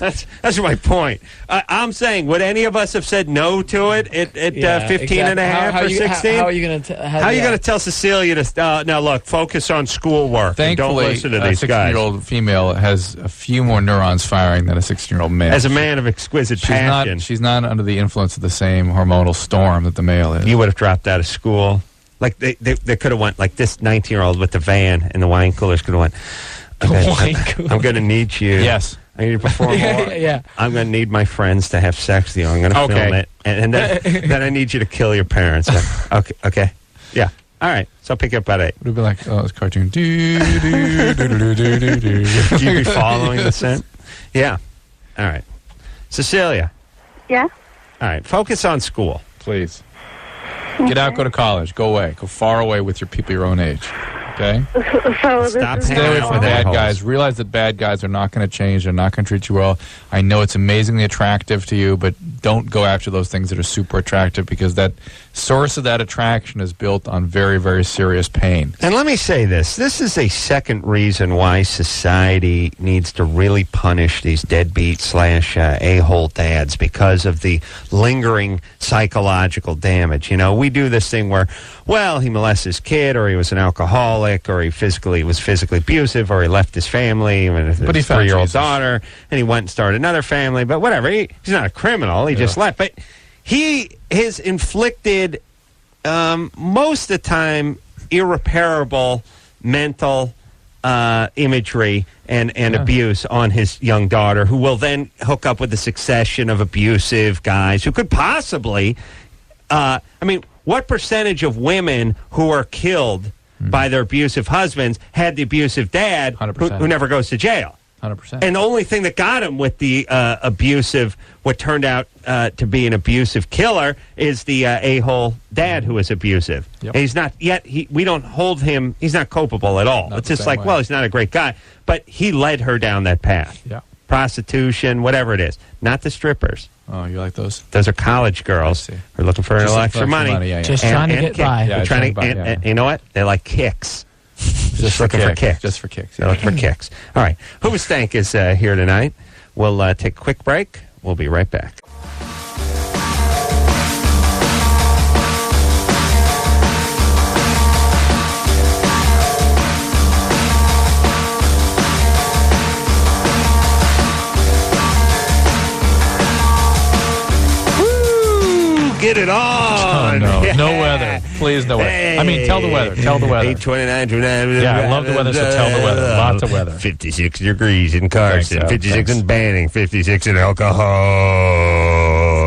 point. That's my point. I'm saying, would any of us have said no to it at 15 and a half or 16? How are you going to How are you going to tell Cecilia to now look, focus on schoolwork and don't listen to these guys? A 16-year-old female has a few more neurons firing than a 16-year-old male. As a man of exquisite passion. She's not under the influence of the same hormonal storm that the male is. You would have dropped out of school. Like they could have went, like this 19-year-old with the van and the wine coolers could have went, I'm going to need you. Yes. I need to perform more. Yeah. I'm going to need my friends to have sex with you. I'm going to film it. And then I need you to kill your parents. Okay. Yeah. All right. So I'll pick you up at 8. It would be like, it's cartoon. Do you be following the scent? Yeah. All right. Cecilia. Yeah? All right. Focus on school. Please. Get out, go to college. Go away. Go far away with your people your own age. Okay? So Stop Stay away from bad guys. Realize that bad guys are not going to change. They're not going to treat you well. I know it's amazingly attractive to you, but don't go after those things that are super attractive, because that source of that attraction is built on very, very serious pain. And let me say this. This is a second reason why society needs to really punish these deadbeat / a-hole dads, because of the lingering psychological damage. You know, we do this thing where, well, he molested his kid, or he was an alcoholic, or he was physically abusive, or he left his family with his 3-year-old daughter, and he went and started another family. But whatever, he's not a criminal. He just left. But he has inflicted, most of the time, irreparable mental imagery and abuse on his young daughter, who will then hook up with a succession of abusive guys who could possibly, what percentage of women who are killed by their abusive husbands had the abusive dad who never goes to jail? 100%. And the only thing that got him with the what turned out to be an abusive killer, is the a-hole dad who was abusive. Yep. And he's not yet. We don't hold him. He's not culpable at all. It's just like, well, he's not a great guy, but he led her down that path. Yeah. Prostitution, whatever it is. Not the strippers. Oh, you like those? Those are college girls who are looking for extra money. Just trying to get by. They're trying to, and you know what? They like kicks. Just looking for kicks. Just for kicks. They're looking for kicks. All right. Hoobastank is here tonight. We'll take a quick break. We'll be right back. Get it on. Oh, no. Yeah. No weather. Please, no weather. Hey. I mean, tell the weather. Tell the weather. 829. Yeah, I love the weather, so tell the weather. Lots of weather. 56 degrees in Carson. Thanks, 56 in Banning. 56 in alcohol.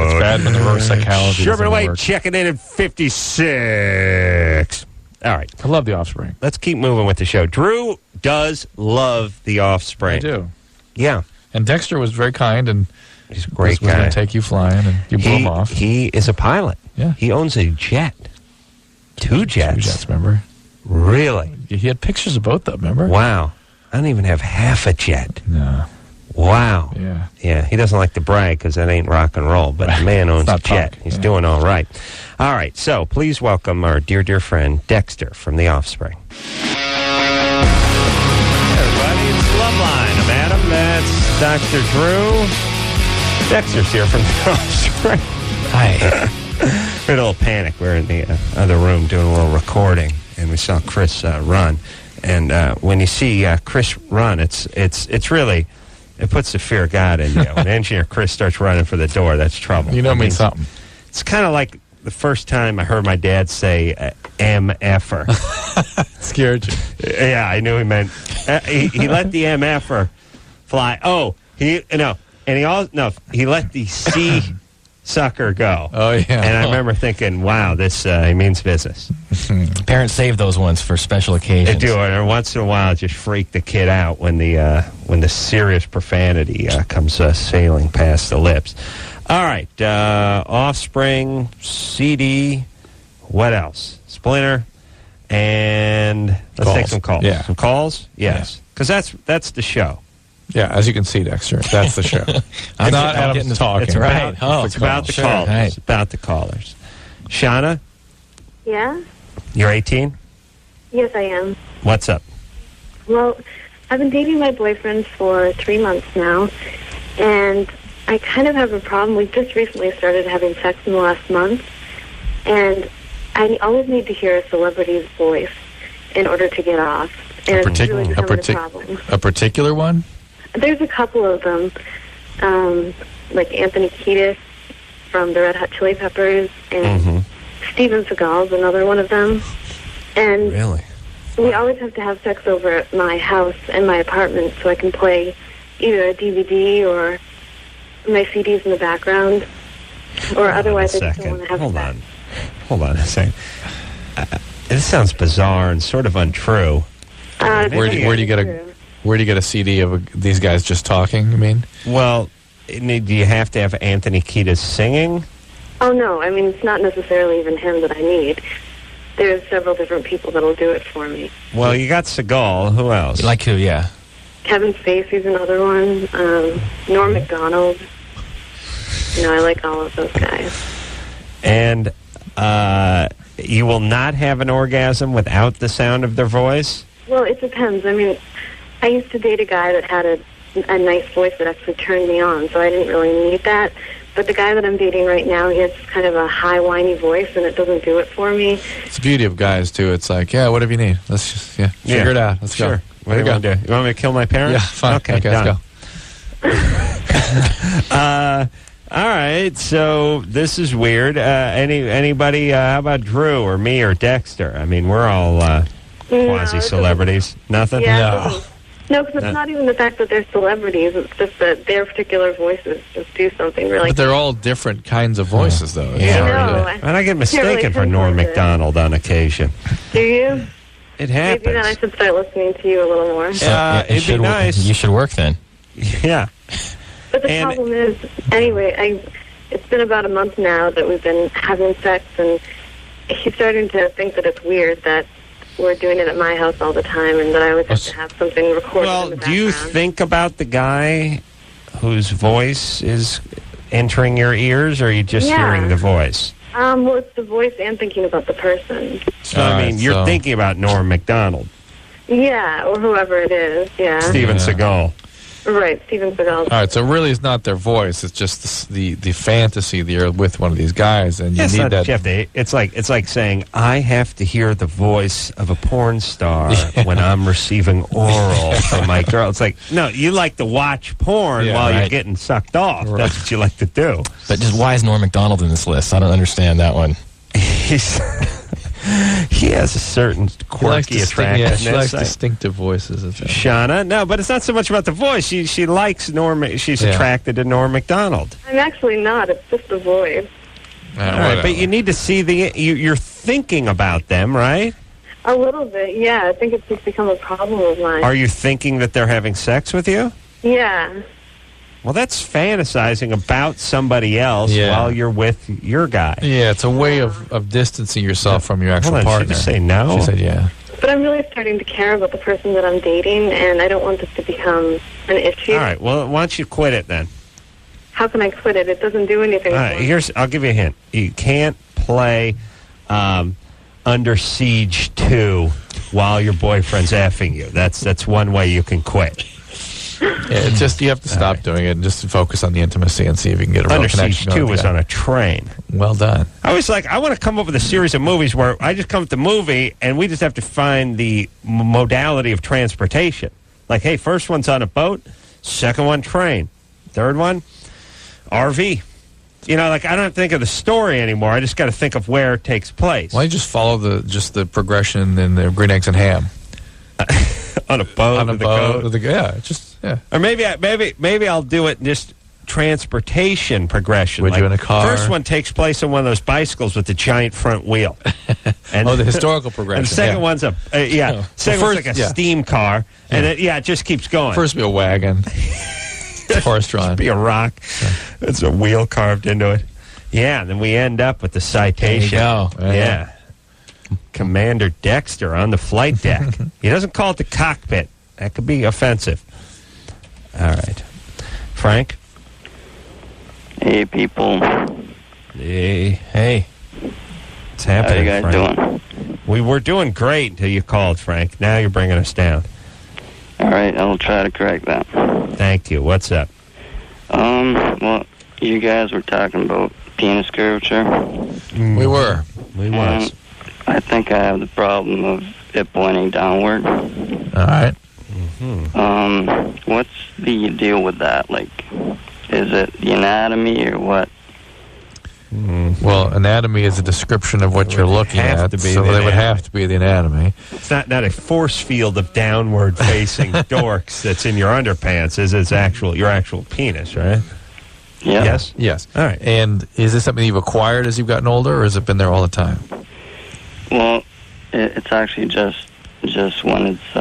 It's bad when the reverse psychology Sherman doesn't White work. checking in at 56. All right. I love The Offspring. Let's keep moving with the show. Drew does love The Offspring. I do. Yeah. And Dexter was very kind and he's a great was guy. going to take you flying, and you blew him off. He is a pilot. Yeah. He owns a jet. Two jets. 2 jets, remember? Really? He had pictures of both of them, remember? Wow. I don't even have half a jet. No. Wow. Yeah. Yeah, he doesn't like to brag because that ain't rock and roll, but the man owns a jet. punk. He's doing all right. All right, so please welcome our dear, dear friend, Dexter from The Offspring. Hey, everybody, it's Loveline. I'm Adam. That's Dr. Drew. Dexter's here from The Offspring. Hi. We had a little panic. We were in the other room doing a little recording, and we saw Chris run. And when you see Chris run, it's really, it puts the fear of God in you. When engineer Chris starts running for the door, that's trouble. You know it means something. It's kind of like the first time I heard my dad say MFer. Scared you. Yeah, I knew he meant, he let the MFer fly. Oh, he let the C sucker go. Oh, yeah. And I remember thinking, wow, this he means business. Parents save those ones for special occasions. They do, and once in a while, just freak the kid out when the serious profanity comes sailing past the lips. All right, Offspring, CD, what else? Splinter, and let's take some calls. Yeah. Some calls? Yes. Because that's the show. Yeah, as you can see, Dexter, that's the show. I'm not Adam's talking. That's right. It's about the callers. Right. It's about the callers. Shauna, Yeah? you're 18? Yes, I am. What's up? Well, I've been dating my boyfriend for 3 months now, and I kind of have a problem. We just recently started having sex in the last month, and I always need to hear a celebrity's voice in order to get off. And it's really becoming a problem. A particular one? There's a couple of them, like Anthony Kiedis from the Red Hot Chili Peppers, and Steven Seagal's another one of them. And Really? we always have to have sex over at my house and my apartment so I can play either a DVD or my CDs in the background, or otherwise I just don't want to have sex. Hold on a second. This sounds bizarre and sort of untrue. Where do you get a CD of these guys just talking, you mean? Well, do you have to have Anthony Kiedis singing? Oh, no. I mean, it's not necessarily even him that I need. There's several different people that'll do it for me. Well, you got Seagal. Who else? Like who, yeah. Kevin Spacey's another one. Norm Macdonald. I like all of those guys. And you will not have an orgasm without the sound of their voice? Well, it depends. I mean, I used to date a guy that had a nice voice that actually turned me on, so I didn't really need that. But the guy that I'm dating right now, he has kind of a high, whiny voice, and it doesn't do it for me. It's the beauty of guys, too. It's like, yeah, whatever you need. Let's just, figure it out. Let's go. What do you want to do? You want me to kill my parents? Yeah, fine. Okay, done. Let's go. All right, so this is weird. Anybody, how about Drew or me or Dexter? I mean, we're all quasi-celebrities. Nothing? Yeah, no, because it's not even the fact that they're celebrities. It's just that their particular voices just do something really... But they're all different kinds of voices, though. Yeah. I know. And I get mistaken for Norm Macdonald on occasion. Do you? It happens. Maybe then I should start listening to you a little more. It'd be nice. You should work then. Yeah. But the problem is, anyway, it's been about a month now that we've been having sex, and he's starting to think that it's weird that we're doing it at my house all the time, and that I always have to have something recorded in the background. Do you think about the guy whose voice is entering your ears, or are you just hearing the voice? Well, it's the voice and thinking about the person. So, I mean, you're thinking about Norm Macdonald. Yeah, or whoever it is, yeah. Steven Seagal. Right, Steven Seagal. All right, so really it's not their voice. It's just the fantasy that you're with one of these guys, and you need that. It's like saying, I have to hear the voice of a porn star when I'm receiving oral from my girl. It's like, no, you like to watch porn while you're getting sucked off. Right. That's what you like to do. But just why is Norm Macdonald in this list? I don't understand that one. He has a certain quirky attractiveness. She likes distinctive voices. Shauna, no, but it's not so much about the voice. She likes Norm. She's attracted to Norm Macdonald. I'm actually not. It's just the voice. All right, but you need to see you're thinking about them, right? A little bit, yeah. I think it's just become a problem of mine. Are you thinking that they're having sex with you? Yeah. Well, that's fantasizing about somebody else while you're with your guy. Yeah, it's a way of distancing yourself from your actual partner. She just say no? She said yeah. But I'm really starting to care about the person that I'm dating, and I don't want this to become an issue. All right, well, why don't you quit it then? How can I quit it? It doesn't do anything. All right, I'll give you a hint. You can't play Under Siege 2 while your boyfriend's effing you. That's one way you can quit. Yeah, it's just you have to stop doing it and just focus on the intimacy and see if you can get a real connection. Under Siege 2 was on a train. Well done. I was like, I want to come up with a series of movies where I just come with the movie and we just have to find the modality of transportation. Like, hey, first one's on a boat, second one train, third one RV. You know, like I don't think of the story anymore. I just got to think of where it takes place. Why don't you just follow the progression in the green eggs and ham? On a boat, Or maybe I'll do it just transportation progression. Would you in a car? First one takes place on one of those bicycles with the giant front wheel. And the historical progression. And the second one's second one's like a steam car, and it just keeps going. First be a wagon, horse-drawn, be a rock. It's a wheel carved into it. Yeah, and then we end up with the citation. There you go. Yeah. Commander Dexter on the flight deck. He doesn't call it the cockpit. That could be offensive. All right. Frank? Hey, people. Hey. What's happening, How you guys Frank? doing? We were doing great until you called, Frank. Now you're bringing us down. All right, I'll try to correct that. Thank you. What's up? Well, you guys were talking about penis curvature. We were. We was. I think I have the problem of it pointing downward. All right. Mm-hmm. What's the deal with that? Like, is it the anatomy or what? Well, anatomy is a description of what you're looking at, so that would have to be the anatomy. It's not a force field of downward-facing dorks that's in your underpants. It's your actual penis, right? Yeah. Yes. All right. And is this something you've acquired as you've gotten older, or has it been there all the time? Well, it's actually just when it's...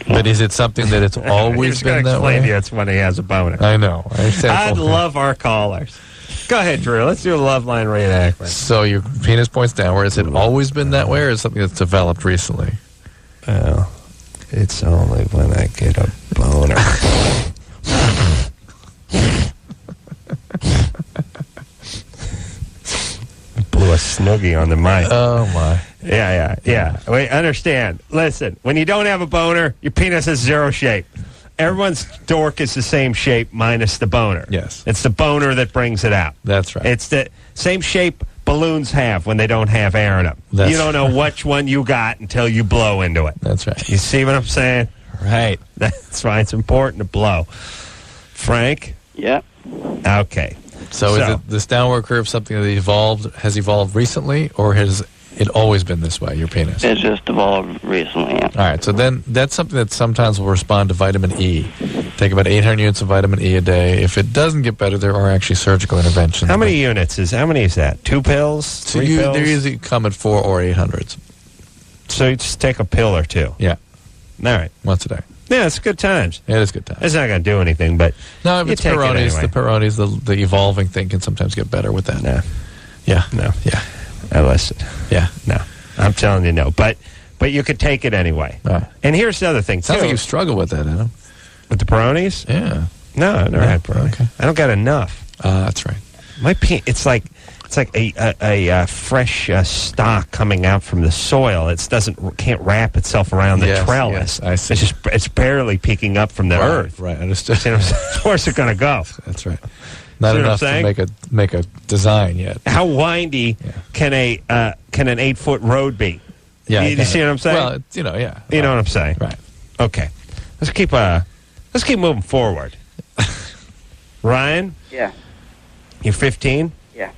But is it something that it's always been that way? It's when he has a boner. I know. I'd love our callers. Go ahead, Drew. Let's do a Loveline reenactment. So your penis points downward. Has it always been that way, or is it something that's developed recently? Well, it's only when I get a boner. Blew a snoogie on the mic. Oh, my. Yeah. Wait, understand. Listen, when you don't have a boner, your penis has zero shape. Everyone's dork is the same shape minus the boner. Yes. It's the boner that brings it out. That's right. It's the same shape balloons have when they don't have air in them. You don't know which one you got until you blow into it. That's right. You see what I'm saying? Right. That's why it's important to blow. Frank? Yeah. Okay. So is it this downward curve something that has evolved recently, or has it always been this way, your penis? It's just evolved recently, yeah. All right, so then that's something that sometimes will respond to vitamin E. Take about 800 units of vitamin E a day. If it doesn't get better, there are actually surgical interventions. How many units is that? 2 pills? 3 pills? They usually come at 4 or 800s. So you just take a pill or two? Yeah. All right. Once a day. Yeah, it's good times. It is good times. It's not going to do anything, but no, if it's Peyronie's, anyway. the Peyronie's, the evolving thing can sometimes get better with that. No. Yeah. No. Yeah. Listen. Yeah. No. I'm telling you no. But you could take it anyway. Right. And here's the other thing, Sounds like you struggle with that, Adam. With the Peyronie's? Yeah. No, I've never had Peyronie. Okay. I don't got enough. That's right. It's like a fresh stalk coming out from the soil. It can't wrap itself around the trellis. Yes, I see. It's barely peeking up from the earth. Right, understood. Where's it going to go? That's right. Not enough to make a design yet. How windy can an 8-foot road be? Yeah, you see what I'm saying? Well, you know what I'm saying. Right. Okay. Let's keep moving forward. Ryan? Yeah. You're 15? Yeah.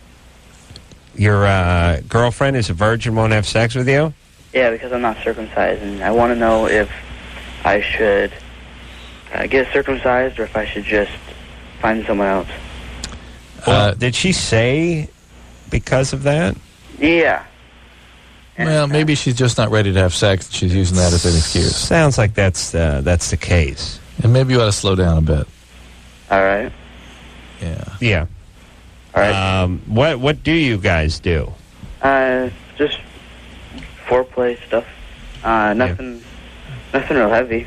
Your girlfriend is a virgin, won't have sex with you? Yeah, because I'm not circumcised, and I want to know if I should get circumcised or if I should just find someone else. Well, did she say because of that? Yeah. Well, maybe she's just not ready to have sex. She's using that as an excuse. Sounds like that's the case. And maybe you ought to slow down a bit. All right. Yeah. All right. What do you guys do? Just foreplay stuff. Nothing real heavy.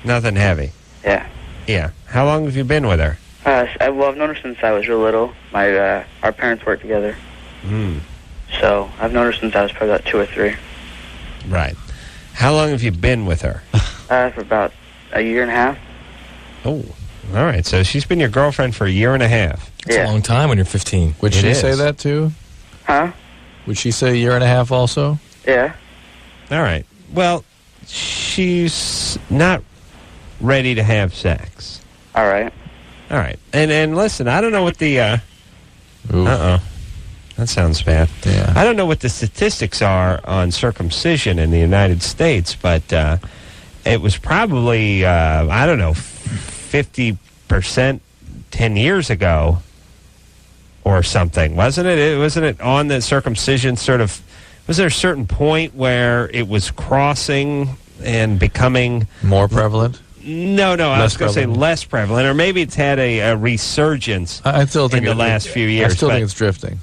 Nothing heavy. Yeah. Yeah. How long have you been with her? I've known her since I was real little. Our parents worked together. So I've known her since I was probably about 2 or 3. Right. How long have you been with her? For about a year and a half. Oh, all right. So she's been your girlfriend for a year and a half. That's a long time when you're 15. Would she say that too? Huh? Would she say a year and a half also? Yeah. All right. Well, she's not ready to have sex. All right. All right. And listen, I don't know what the that sounds bad. Yeah. I don't know what the statistics are on circumcision in the United States, but it was probably 50% 10 years ago or something, wasn't it? Wasn't it on the circumcision sort of? Was there a certain point where it was crossing and becoming more prevalent? No, I was going to say less prevalent, or maybe it's had a resurgence. I still think in the last few years. I still think it's drifting.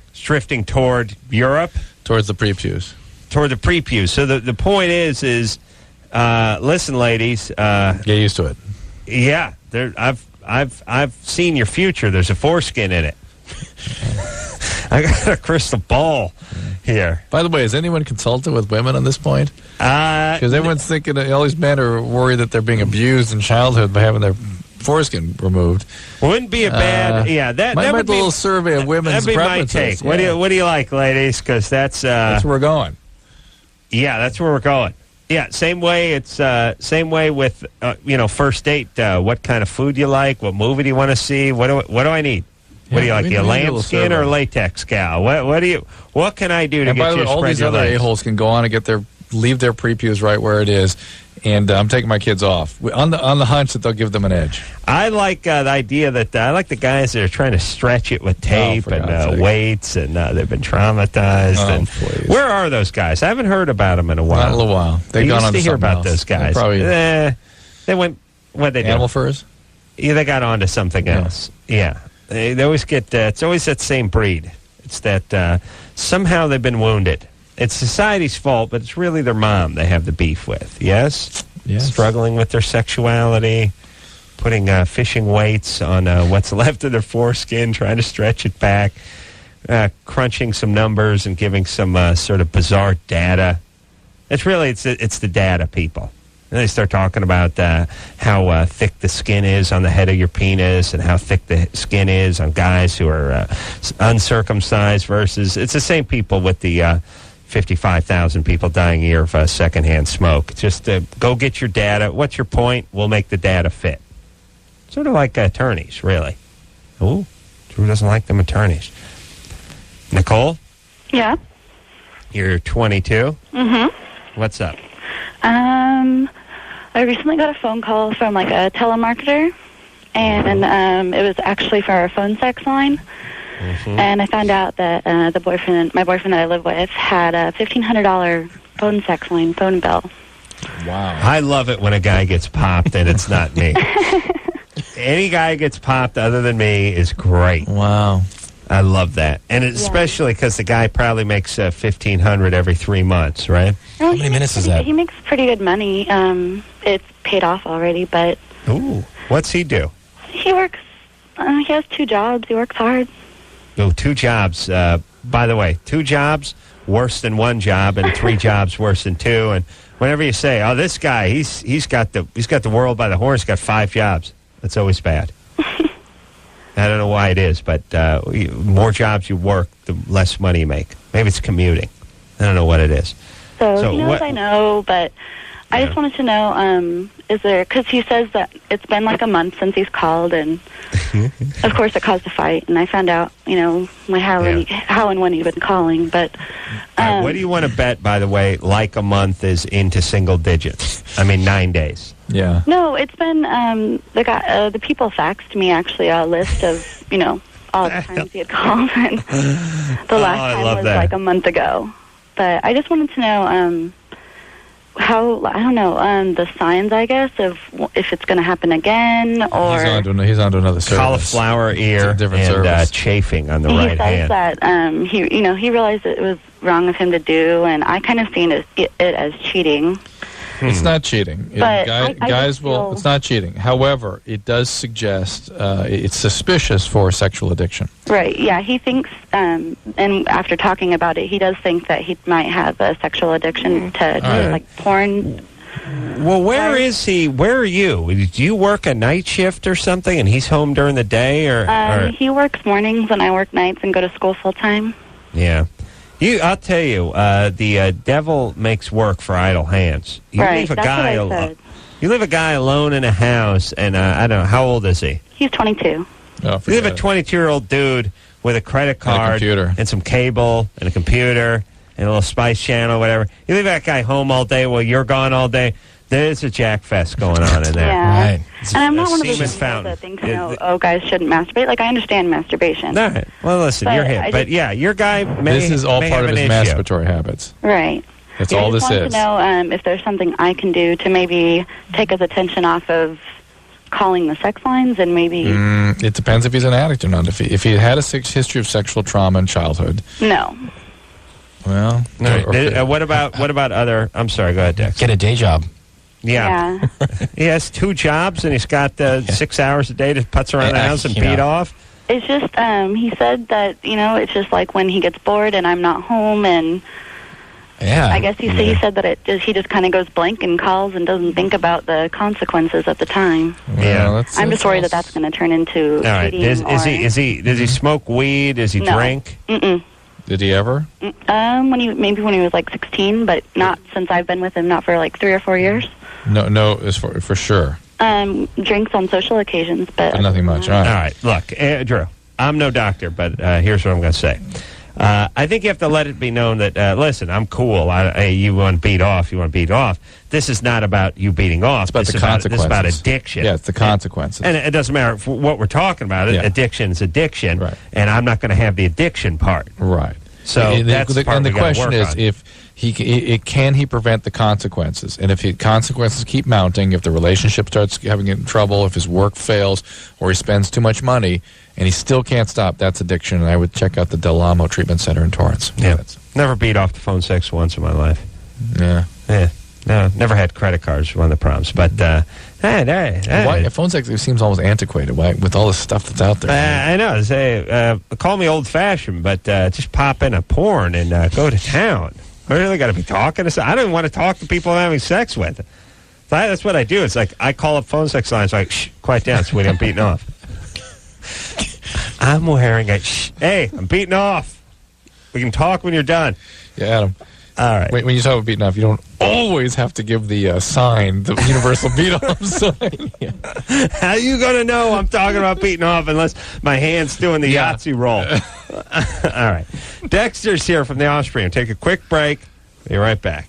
It's drifting toward Europe, towards the prepuce. Toward the prepuce. So the point is listen, ladies, get used to it. Yeah, I've seen your future. There's a foreskin in it. I got a crystal ball here. By the way, has anyone consulted with women on this point? Because everyone's thinking all these men are worried that they're being abused in childhood by having their foreskin removed. Wouldn't be a bad. That might be a little survey of women's preferences. That'd be my take. Yeah. What do you like, ladies? Because that's where we're going. Yeah, that's where we're going. Yeah, same way. It's same way with first date. What kind of food you like? What movie do you want to see? What do I need? What do you like? A lambskin or a latex cow? What can I do to get you to all spread these your other legs? a-holes can go on and leave their prepuce right where it is, and I'm taking my kids off on the hunch that they'll give them an edge. I like the idea that I like the guys that are trying to stretch it with tape and weights, and they've been traumatized. Please. Where are those guys? I haven't heard about them in a while. Not in a little while. They've gone on to hear about else. those guys. They went. What they do? Animal furs. Yeah, they got onto something else. Yeah, they always get. It's always that same breed. It's that somehow they've been wounded. It's society's fault, but it's really their mom they have the beef with. Yes? Struggling with their sexuality, putting fishing weights on what's left of their foreskin, trying to stretch it back, crunching some numbers and giving some sort of bizarre data. It's the data, people. And they start talking about how thick the skin is on the head of your penis and how thick the skin is on guys who are uncircumcised versus... It's the same people with the 55,000 people dying a year of secondhand smoke. Just go get your data. What's your point? We'll make the data fit. Sort of like attorneys, really. Ooh, Drew doesn't like them attorneys. Nicole? Yeah. You're 22? Mm-hmm. What's up? I recently got a phone call from like a telemarketer, and it was actually for our phone sex line. Mm-hmm. And I found out that my boyfriend that I live with, had a $1,500 phone sex line phone bill. Wow. I love it when a guy gets popped and it's not me. Any guy gets popped other than me is great. Wow. I love that. And especially because the guy probably makes $1,500 every 3 months, right? How many minutes is that? He makes pretty good money. It's paid off already, but... Ooh. What's he do? He works... he has 2 jobs. He works hard. Oh, 2 jobs. By the way, 2 jobs worse than 1 job, and 3 jobs worse than 2. And whenever you say, "Oh, this guy, he's got the world by the horns, got 5 jobs," that's always bad. I don't know why it is, but more jobs you work, the less money you make. Maybe it's commuting. I don't know what it is. So he knows I know, but I just wanted to know, is there, because he says that it's been like a month since he's called, and of course it caused a fight, and I found out, how and when he'd been calling, but... what do you want to bet, by the way, like a month is into single digits? I mean, 9 days. Yeah. No, it's been, the people faxed me, actually, a list of, all the times he had called, and the last time was like a month ago. But I just wanted to know, the signs, I guess, of if it's going to happen again, or... He's on to another service. Cauliflower ear and chafing on the right hand. He says that, he realized it was wrong of him to do, and I kind of seen it as cheating. It's not cheating. But It's not cheating. However, it does suggest it's suspicious for sexual addiction. Right. Yeah. He thinks, and after talking about it, he does think that he might have a sexual addiction to like porn. Well, where is he? Where are you? Do you work a night shift or something, and he's home during the day, or? He works mornings, and I work nights and go to school full time. Yeah. I'll tell you, the devil makes work for idle hands. You leave a guy alone. You leave a guy alone in a house, and I don't know, how old is he? He's 22. You leave a 22-year-old dude with a credit card and some cable and a computer and a little Spice Channel, whatever. You leave that guy home all day while you're gone all day. There's a jack fest going on in there. Yeah. Right. And I'm not one of those people that thinks, guys shouldn't masturbate. Like, I understand masturbation. All right. Well, listen, you're him. But, your guy may This is all may part of have his an issue. masturbatory habits. Right. That's all this is. I just want to know if there's something I can do to maybe take his attention off of calling the sex lines, and maybe... it depends if he's an addict or not. If he had a history of sexual trauma in childhood... No. Well... What about other... I'm sorry, go ahead, Dax. Get a day job. Yeah. He has 2 jobs, and he's got 6 hours a day to putz around the house and beat off. It's just, he said that, it's just like when he gets bored and I'm not home, and I guess he said that he just kind of goes blank and calls and doesn't think about the consequences at the time. Yeah. I'm just worried that that's going to turn into cheating. Does he smoke weed? Does he drink? Mm-mm. Did he ever? When he was like 16, but not since I've been with him, not for like 3 or 4 years. No, it's for sure. Drinks on social occasions, but nothing much. All right. Look, Drew, I'm no doctor, but here's what I'm going to say. I think you have to let it be known that, listen, I'm cool. You want to beat off, you want to beat off. This is not about you beating off. It's about the consequences. This is about addiction. Yeah, it's the consequences. And it doesn't matter what we're talking about. Addiction is addiction, right. And I'm not going to have the addiction part. Right. So that's the part and the we gotta question work is, on. if can he prevent the consequences? And if the consequences keep mounting, if the relationship starts having trouble, if his work fails, or he spends too much money, and he still can't stop, that's addiction. And I would check out the Del Amo Treatment Center in Torrance. Yeah. Never beat off the phone sex once in my life. Yeah. No, never had credit cards, one of the problems. But, why, phone sex seems almost antiquated, with all the stuff that's out there. I know. Say, call me old-fashioned, but just pop in a porn and go to town. I really got to be talking to... I don't want to talk to people I'm having sex with. That's what I do. It's like, I call up phone sex lines, like, shh, quiet down, sweetie, I'm beating off. I'm wearing a... Shh, hey, I'm beating off. We can talk when you're done. Yeah, Adam. All right. When you talk about beating off, you don't always have to give the sign, the universal beat-off sign. How are you going to know I'm talking about beating off unless my hand's doing the Yahtzee roll? All right. Dexter's here from the Offspring. Take a quick break. Be right back.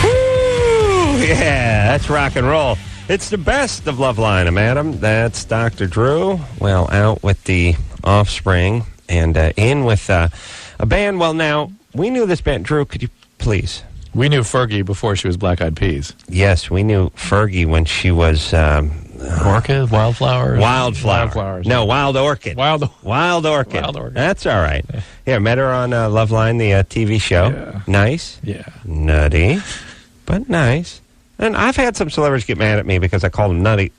Woo! Yeah, that's rock and roll. It's the best of Loveline, I'm Adam. That's Dr. Drew. Well, out with the Offspring and in with a band. Well, now, we knew this band. Drew, could you please? We knew Fergie before she was Black Eyed Peas. Yes, we knew Fergie when she was... Orchid? Wildflowers? Wildflowers. No, Wild Orchid. Wild Orchid. Wild Orchid. That's all right. Yeah, met her on Loveline, the TV show. Yeah. Nice. Yeah. Nutty, but nice. And I've had some celebrities get mad at me because I call them nutty,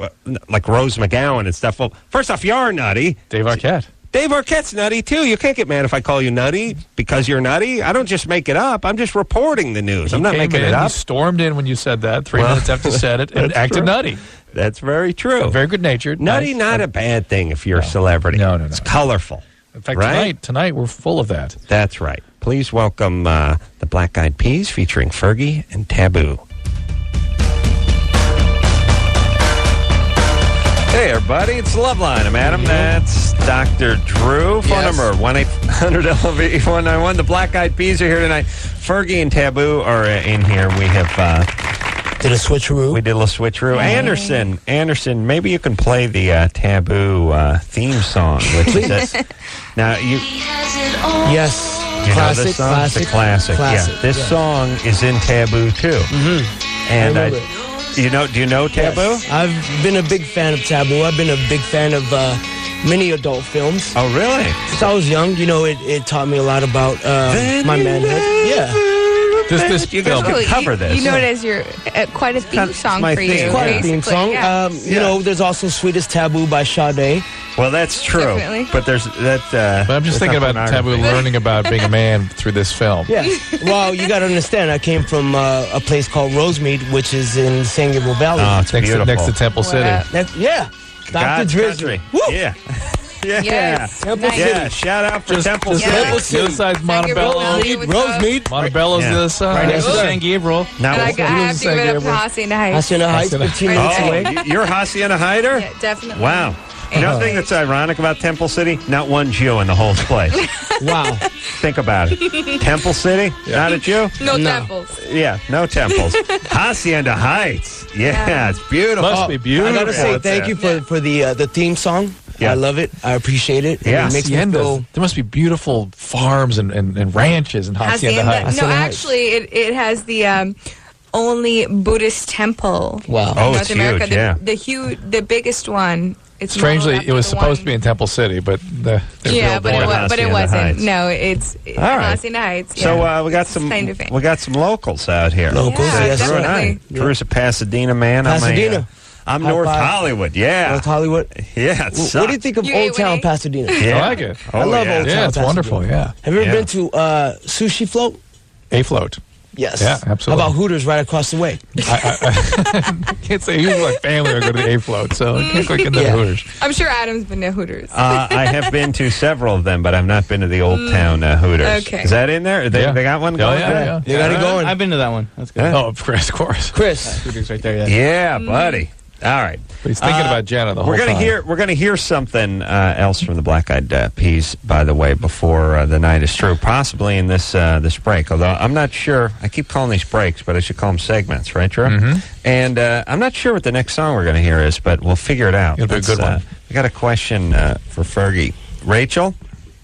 like Rose McGowan and stuff. Well, first off, you are nutty. Dave Arquette. Dave Arquette's nutty, too. You can't get mad if I call you nutty because you're nutty. I don't just make it up. I'm just reporting the news. I'm not making it up. He stormed in when you said that, 3 minutes after you said it, and acted nutty. That's very true. Very good-natured. Nutty, not a bad thing if you're a celebrity. No. It's colorful. In fact, right? tonight we're full of that. That's right. Please welcome the Black Eyed Peas featuring Fergie and Taboo. Hey, everybody, it's Loveline. I'm Adam. That's Dr. Drew. Phone number 1-800-LOVE-191. The Black Eyed Peas are here tonight. Fergie and Taboo are in here. We have... did a switcheroo. We did a little switcheroo. Hey. Anderson, maybe you can play the Taboo theme song. Which is now, you... Yes. You classic, know this song? classic. It's a classic. Classic, yeah. This song is in Taboo, too. Mm-hmm. And do you know Taboo? Yes. I've been a big fan of Taboo. I've been a big fan of many adult films. Oh, really? Since I was young, it taught me a lot about my manhood. Yeah. This you guys can cover this. You know it as your quite a theme song for you. It's quite a theme song. Yeah. You know, there's also "Sweet as Taboo" by Sade. Well, that's true. Definitely. But there's that. But I'm just thinking about Taboo learning about being a man through this film. Yeah. Well, you got to understand, I came from a place called Rosemead, which is in San Gabriel Valley. Oh, it's beautiful. Next to Temple City. Yeah. Dr. Drizzly. Woo! Yeah. Yeah. Yes. Temple Nice. City. Yeah. Shout out for Temple Just City. Temple the other side's Montebello. Rosemead. Montebello's the other side. Right next to San Gabriel. Now, And I have to give it up to Hacienda Heights. Hacienda Heights, 15 minutes away. you're Hacienda Heighter? Yeah, definitely. Wow. You know the thing that's ironic about Temple City? Not one Jew in the whole place. Wow. Think about it. Temple City, not a Jew? No temples. Yeah, no temples. Hacienda Heights. Yeah, it's beautiful. Must be beautiful. I gotta say thank you for the theme song. Yeah. I love it. I appreciate it. Yeah. It makes me feel... There must be beautiful farms and ranches in Hacienda Heights. No, actually, it has the only Buddhist temple. Wow. In Oh, North it's America. huge, yeah. The biggest one. It's Strangely, modeled it was after the supposed to one- be in Temple City, but but it wasn't. Heights. No, it's All right. Hacienda Heights. Yeah. So we got It's kind of we got some locals out here. Locals, Yeah, yes, Drew and I. definitely. Drew's a Pasadena man. Pasadena. I'm High North five. Hollywood. Yeah. North Hollywood. Yeah. It What do you think of You Old ate Town with Pasadena? Yeah. I like it. I love yeah. Old Town Yeah, it's Pasadena. wonderful, yeah. Have you ever Yeah. been to Sushi Float? A-Float. Yes. Yeah, absolutely. How about Hooters right across the way? I can't say usually my family or go to the A-Float, so I can't quite get into Hooters. I'm sure Adam's been to Hooters. I have been to several of them, but I've not been to the Old Town Hooters. Okay. Is that in there? They got one going? Yeah. They got it going. I've been to that one. That's good. Yeah. Oh, of course. Chris. Hooters right there, Yeah, buddy. All right. But he's thinking about Jenna the whole We're gonna time. We're gonna hear something else from the Black Eyed Peas, by the way, before the night is through. Possibly in this break. Although I'm not sure. I keep calling these breaks, but I should call them segments, right, Drew? Mm-hmm. And I'm not sure what the next song we're gonna hear is, but we'll figure it out. It'll be a good one. We got a question for Fergie. Rachel,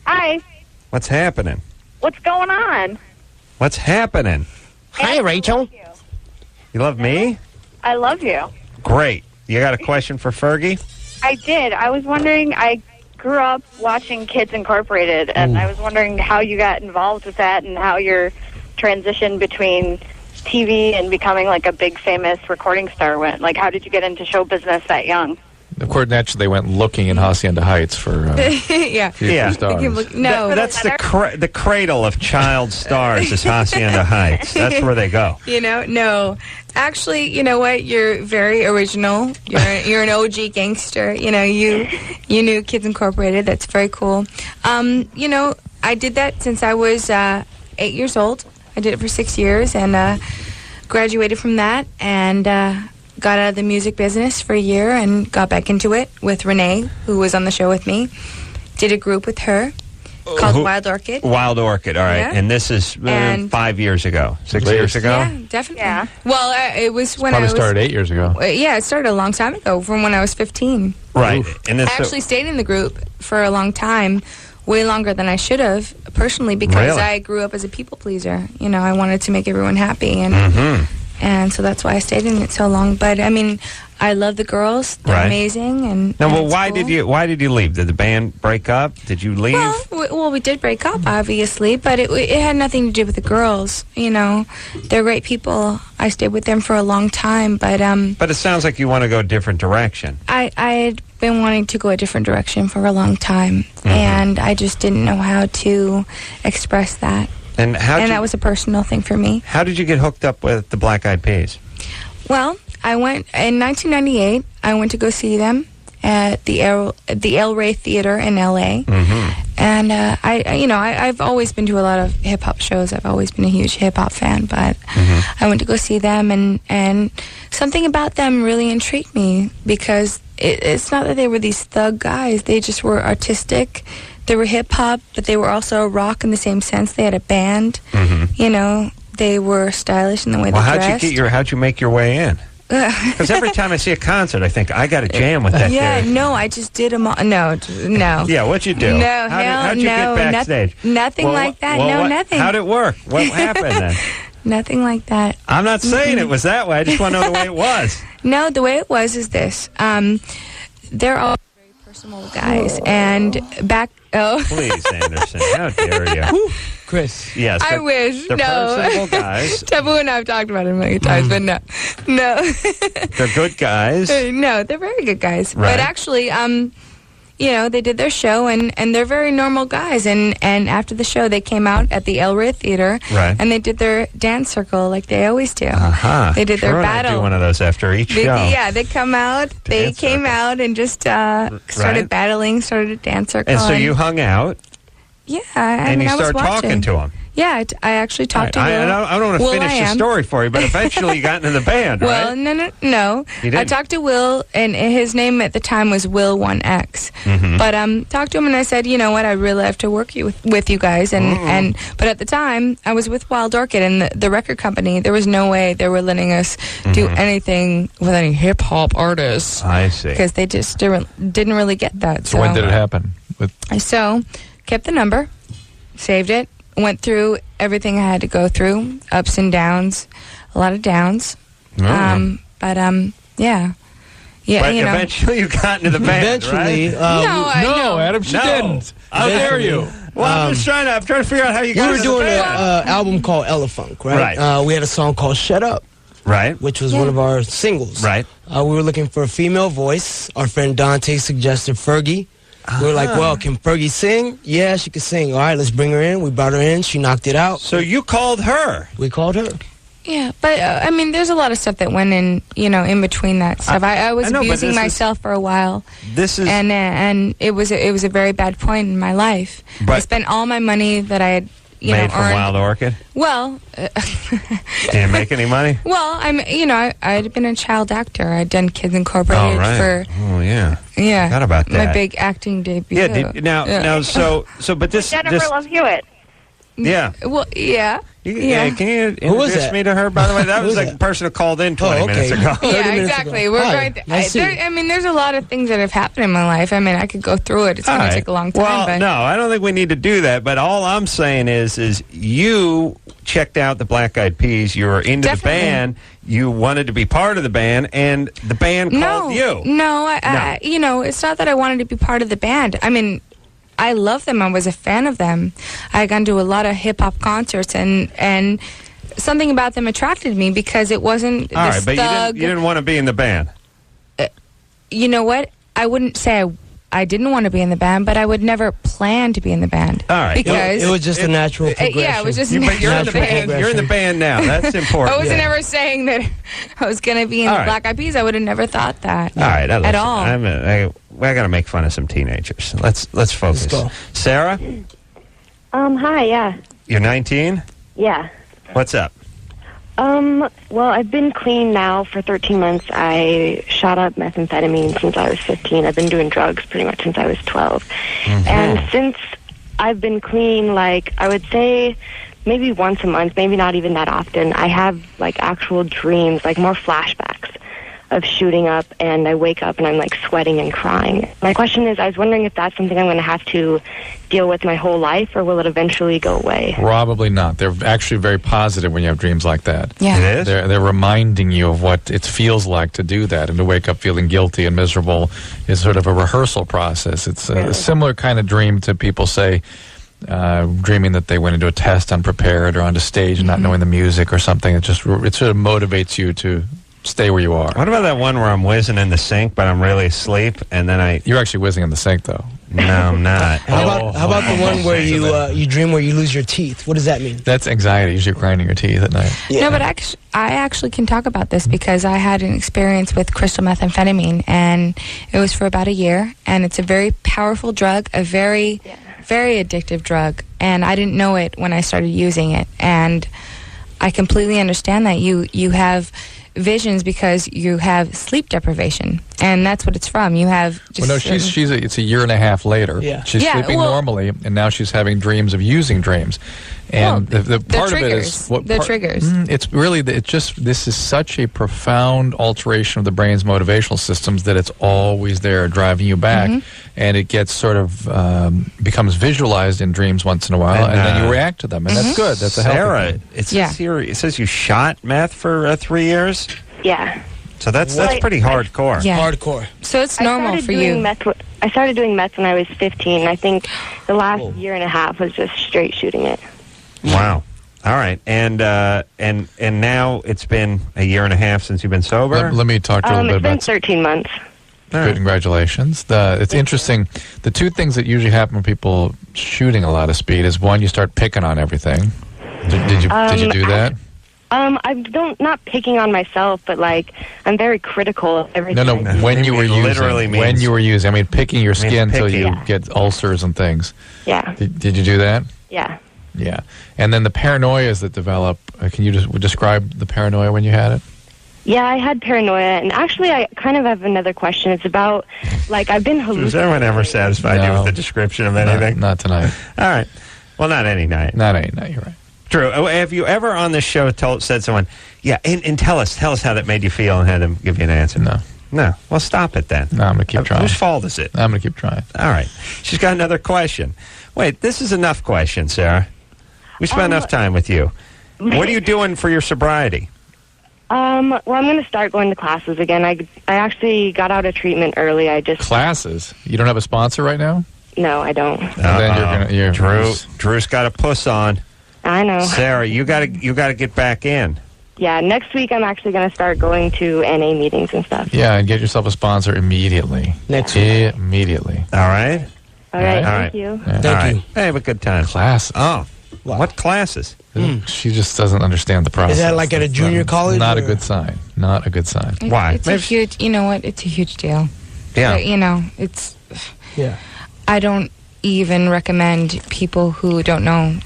Hi. what's happening? What's going on? What's happening? Hi, Rachel. You love me? I love you. Great. You got a question for Fergie? I did. I was wondering, I grew up watching Kids Incorporated, and I was wondering how you got involved with that and how your transition between TV and becoming like a big famous recording star went. Like, how did you get into show business that young? Of course, naturally, they went looking in Hacienda Heights for Yeah. future stars. No, that's the cradle of child stars is Hacienda Heights. That's where they go. No. Actually, you know what? You're very original. You're an OG gangster. You knew Kids Incorporated. That's very cool. I did that since I was 8 years old. I did it for 6 years and graduated from that and got out of the music business for a year and got back into it with Renee, who was on the show with me. Did a group with her called Wild Orchid. Wild Orchid, all right. Yeah. And this is 5 years ago, 6 years ago? Yeah, definitely. Yeah. Well, it was when Probably I was... started 8 years ago. Yeah, it started a long time ago, from when I was 15. Right. And I actually stayed in the group for a long time, way longer than I should have, personally, because Really? I grew up as a people pleaser. I wanted to make everyone happy, and and so that's why I stayed in it so long. But I mean, I love the girls; they're amazing. And now, well, it's why cool. did you leave? Did the band break up? Did you leave? Well, we did break up, obviously, but it had nothing to do with the girls. You know, they're great people. I stayed with them for a long time, but it sounds like you want to go a different direction. I had been wanting to go a different direction for a long time, and I just didn't know how to express that. And that was a personal thing for me. How did you get hooked up with the Black Eyed Peas? Well, I went in 1998. I went to go see them at the El Rey Theater in L.A. And I've always been to a lot of hip hop shows. I've always been a huge hip hop fan, but I went to go see them, and something about them really intrigued me because it's not that they were these thug guys. They just were artistic. They were hip hop, but they were also rock in the same sense. They had a band. You know, they were stylish in the way they dressed. How'd you make your way in? Because every time I see a concert, I think I got to jam with that. Yeah, no, I just did them all. No. Yeah, what'd you do? No, how'd you get backstage? Nothing like that. Nothing. How'd it work? What happened then? Nothing like that. I'm not saying it was that way. I just want to know the way it was. No, the way it was is this. They're all very personal guys, and back. Oh, please, Anderson, how dare you? Chris. Yes. I wish. They're personable guys. Taboo and I have talked about it a million times, but no. They're good guys. No, they're very good guys. Right. But actually, they did their show, and they're very normal guys. And after the show, they came out at the El Rey Theater, and they did their dance circle like they always do. They did their battle. I do one of those after each show. Yeah, they come out. They came out and just started battling, started a dance circle. And so you hung out. Yeah, and you started talking to him. Yeah, I actually talked to Will. I don't want to finish the story for you, but eventually you got into the band, right? Well, no. You didn't? I talked to Will, and his name at the time was Will 1X. But talked to him, and I said, you know what, I'd really love to work with you guys. But at the time, I was with Wild Orchid, and the record company, there was no way they were letting us do anything with any hip-hop artists. I see. Because they just didn't really get that. So when did it happen? So, kept the number, saved it, went through everything I had to go through, ups and downs, a lot of downs. Yeah. But eventually you got into the band, right? No, Adam, she didn't. How dare you? Well, I'm trying to figure out how you got into the band. We were doing an album called Elephunk, right? We had a song called Shut Up. Right. Which was one of our singles. Right. We were looking for a female voice. Our friend Dante suggested Fergie. We were like, well, can Fergie sing? Yeah, she could sing. All right, let's bring her in. We brought her in. She knocked it out. So you called her? We called her. Yeah, but there's a lot of stuff that went in, in between that stuff. I was abusing myself for a while. And it was a very bad point in my life. I spent all my money that I had made from earned. Wild Orchid. Well, didn't make any money. Well, I'd been a child actor. I'd done Kids Incorporated for. Oh yeah. Yeah. Forgot about that. My big acting debut. Yeah. But this. Jennifer Love Hewitt. Yeah. Well, yeah. Yeah. Can you introduce me to her, by the way? That was like a person who called in 20 minutes ago. Yeah, exactly. We're going there's a lot of things that have happened in my life. I could go through it. It's going to take a long time. Well, no, I don't think we need to do that. But all I'm saying is you checked out the Black Eyed Peas. You were into the band. You wanted to be part of the band, and the band called you. No, it's not that I wanted to be part of the band. I love them. I was a fan of them. I had gone to a lot of hip-hop concerts, and something about them attracted me because it wasn't all this right, but thug. You didn't want to be in the band. You know what? I wouldn't say I didn't want to be in the band, but I would never plan to be in the band. All right. Because it was just a natural progression. Yeah, it was just but you're in the band. You're in the band now. That's important. I wasn't ever saying that I was going to be in the Black Eyed Peas. I would have never thought that. All right. At all. I got to make fun of some teenagers. Let's focus. Let's go. Sarah? Hi, yeah. You're 19? Yeah. What's up? Well, I've been clean now for 13 months. I shot up methamphetamine since I was 15. I've been doing drugs pretty much since I was 12. And since I've been clean, I would say maybe once a month, maybe not even that often, I have, actual dreams, more flashbacks of shooting up, and I wake up and I'm like sweating and crying. My question is, I was wondering if that's something I'm going to have to deal with my whole life, or will it eventually go away? Probably not. They're actually very positive when you have dreams like that. Yeah. It is? They're reminding you of what it feels like to do that, and to wake up feeling guilty and miserable is sort of a rehearsal process. It's a similar kind of dream to people say, dreaming that they went into a test unprepared or onto stage and not knowing the music or something. It sort of motivates you to stay where you are. What about that one where I'm whizzing in the sink, but I'm really asleep, and then You're actually whizzing in the sink, though. No, I'm not. How about the one where you dream where you lose your teeth? What does that mean? That's anxiety. Usually you're grinding your teeth at night. Yeah. No, but I actually can talk about this because I had an experience with crystal methamphetamine, and it was for about a year, and it's a very powerful drug, a very, very addictive drug, and I didn't know it when I started using it, and I completely understand that you have visions because you have sleep deprivation, and that's what it's from. You have just it's a year and a half later. Yeah. She's sleeping normally, and now she's having dreams of using dreams. And the part of it is the triggers. It's really this is such a profound alteration of the brain's motivational systems that it's always there driving you back, and it gets sort of becomes visualized in dreams once in a while, and then you react to them, and that's good. That's a healthy thing. It says here, it says you shot meth for 3 years. Yeah. So that's pretty hardcore. Yeah. Hardcore. So it's normal for you. I started doing meth when I was 15. I think the last year and a half was just straight shooting it. Wow. All right. And now it's been a year and a half since you've been sober? Let me talk to you a little bit about It's been 13 months. Good, congratulations. It's interesting. The two things that usually happen when people shooting a lot of speed is, one, you start picking on everything. Did you do that? Not picking on myself, but like I'm very critical of everything. No, when you were using. I mean, picking your skin until you get ulcers and things. Yeah. Did you do that? Yeah. Yeah. And then the paranoias that develop, can you just describe the paranoia when you had it? Yeah, I had paranoia, and actually I kind of have another question. It's about, like, I've been hallucinating. Has anyone ever satisfied you with the description of anything? Not tonight. All right. Well, not any night. Not any night, you're right. True. Have you ever on this show said someone, and tell us how that made you feel, and had them give you an answer? No. Well, stop it then. No, I'm going to keep trying. Whose fault is it? I'm going to keep trying. All right. She's got another question. Wait, this is enough questions, Sarah. We spent enough time with you. What are you doing for your sobriety? Well, I'm going to start going to classes again. I actually got out of treatment early. Classes? You don't have a sponsor right now? No, I don't. Then Drew's got a puss on. I know. Sarah, you got to get back in. Yeah, next week I'm actually going to start going to NA meetings and stuff. Yeah, and get yourself a sponsor immediately. Next week. Immediately. All right? All right, thank you. Yeah. Thank you. Hey, have a good time. Classes. Oh. What classes? She just doesn't understand the process. Is that like at a junior college? Not a good sign. Not a good sign. Why? It's a huge, you know what? It's a huge deal. Yeah. But, it's... Yeah. I don't even recommend people who don't know.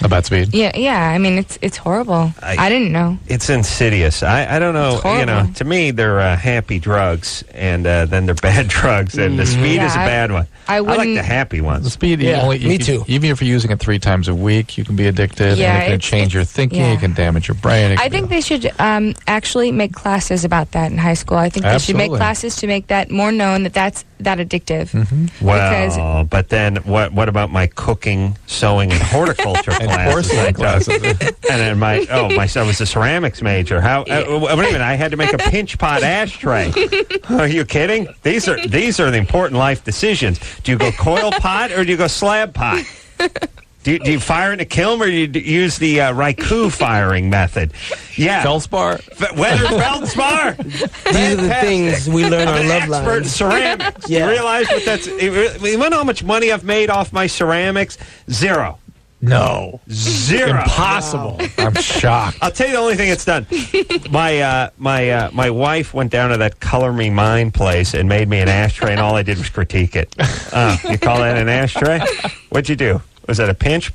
About speed? Yeah. I mean, it's horrible. I didn't know. It's insidious. I don't know. To me, they're happy drugs, and then they're bad drugs, and the speed is a bad one. I like the happy ones. The speed, me too. Even if you're using it 3 times a week, you can be addicted, and it can change your thinking, it can damage your brain. I think they should actually make classes about that in high school. I think they should make classes to make that more known that's that addictive. Mm-hmm. Well, but then what about my cooking, sewing, and horticulture classes? And then my son was a ceramics major. Wait a minute, I had to make a pinch pot ashtray. Are you kidding? These are the important life decisions. Do you go coil pot or do you go slab pot? Do you fire in a kiln or do you use the Raikou firing method? Yeah. Feldspar? Feldspar! These are the things we learn on Loveline. Expert in ceramics. You realize what that's... You want to know how much money I've made off my ceramics? Zero. No. Zero. Impossible. Wow. I'm shocked. I'll tell you the only thing it's done. My wife went down to that Color Me Mine place and made me an ashtray, and all I did was critique it. You call that an ashtray? What'd you do? Was that a pinch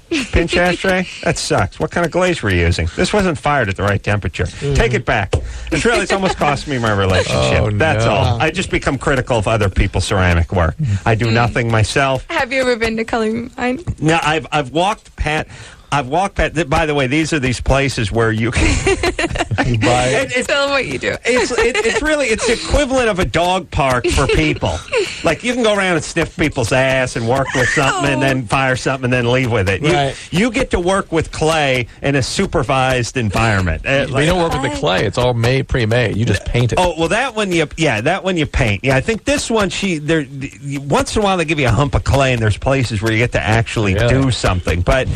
ashtray? That sucks. What kind of glaze were you using? This wasn't fired at the right temperature. Take it back. It's almost cost me my relationship. That's all. I just become critical of other people's ceramic work. I do nothing myself. Have you ever been to Color Me Mine? No, I've walked past. I've walked past. By the way, these are these places where you can buy. Tell them what you do. It's the equivalent of a dog park for people. Like you can go around and sniff people's ass and work with something and then fire something and then leave with it. Right. You get to work with clay in a supervised environment. We don't work with the clay. It's all pre-made. You just paint it. Oh well, that one you paint. Yeah, I think this one once in a while they give you a hump of clay and there's places where you get to actually do something, but.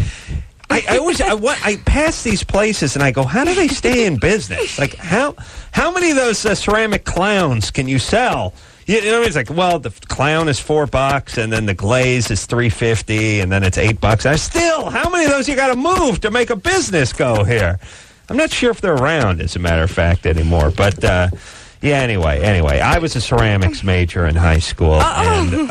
I pass these places and I go, how do they stay in business? Like, how many of those ceramic clowns can you sell? You know, it's like, well, the clown is $4, and then the glaze is $3.50, and then it's $8. How many of those you got to move to make a business go here? I'm not sure if they're around, as a matter of fact, anymore. But anyway, I was a ceramics major in high school, and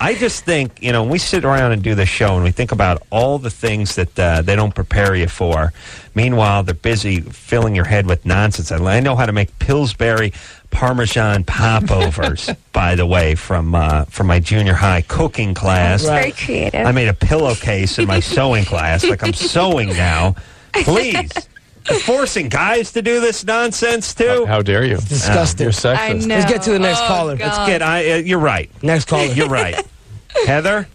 I just think, when we sit around and do the show and we think about all the things that they don't prepare you for, meanwhile, they're busy filling your head with nonsense. I know how to make Pillsbury Parmesan popovers, by the way, from my junior high cooking class. Very creative. I made a pillowcase in my sewing class, like I'm sewing now. Please. Forcing guys to do this nonsense too? How dare you? It's disgusting. You're sexist. I know. Let's get to the next caller. You're right. Next caller. You're right. Heather?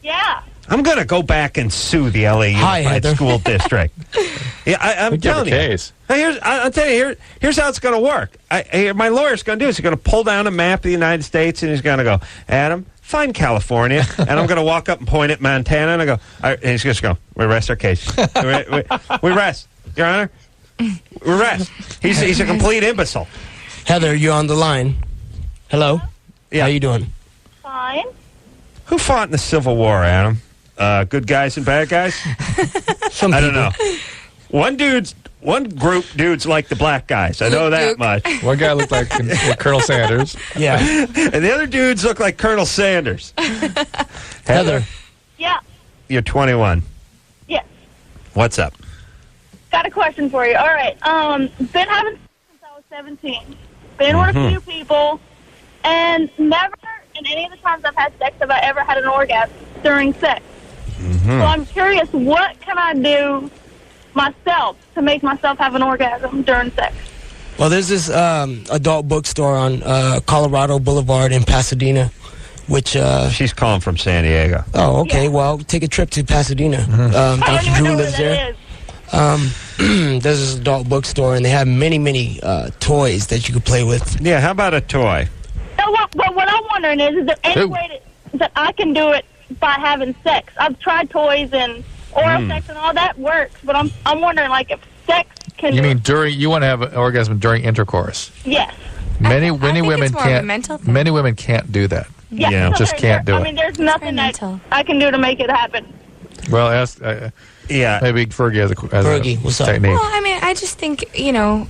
Yeah. I'm going to go back and sue the LA Unified School District. Yeah, I'm telling you. Case. I'll tell you, here's how it's going to work. My lawyer's going to do is he's going to pull down a map of the United States and he's going to go, Adam, find California. And I'm going to walk up and point at Montana and I go, all right, and he's just going, we rest our case. We rest. Your Honor, we rest. He's a complete imbecile. Heather, you're on the line. Hello? Yeah. How you doing? Fine. Who fought in the Civil War, Adam? Good guys and bad guys? I don't know. One group dudes like the black guys. I know that much. One guy looked like Colonel Sanders. Yeah. And the other dudes look like Colonel Sanders. Heather. Yeah. You're 21. Yes. What's up? Got a question for you. All right. Been having sex since I was 17. Been with a few people, and never in any of the times I've had sex have I ever had an orgasm during sex. So I'm curious, what can I do myself to make myself have an orgasm during sex? Well, there's this adult bookstore on Colorado Boulevard in Pasadena, which... She's calling from San Diego. Oh, okay. Yeah. Well, take a trip to Pasadena. Dr. Drew lives there. There's this adult bookstore, and they have many toys that you can play with. Yeah, how about a toy? No, what I'm wondering is there any way that I can do it by having sex? I've tried toys and oral sex and all that works, but I'm wondering, like, if sex can... You mean you want to have an orgasm during intercourse? Yes. Many women can't. Many women can't do that. Yeah, just can't do it. I mean, there's nothing that I can do to make it happen. Well, ask... maybe Fergie has a technique. Well, I mean, I just think,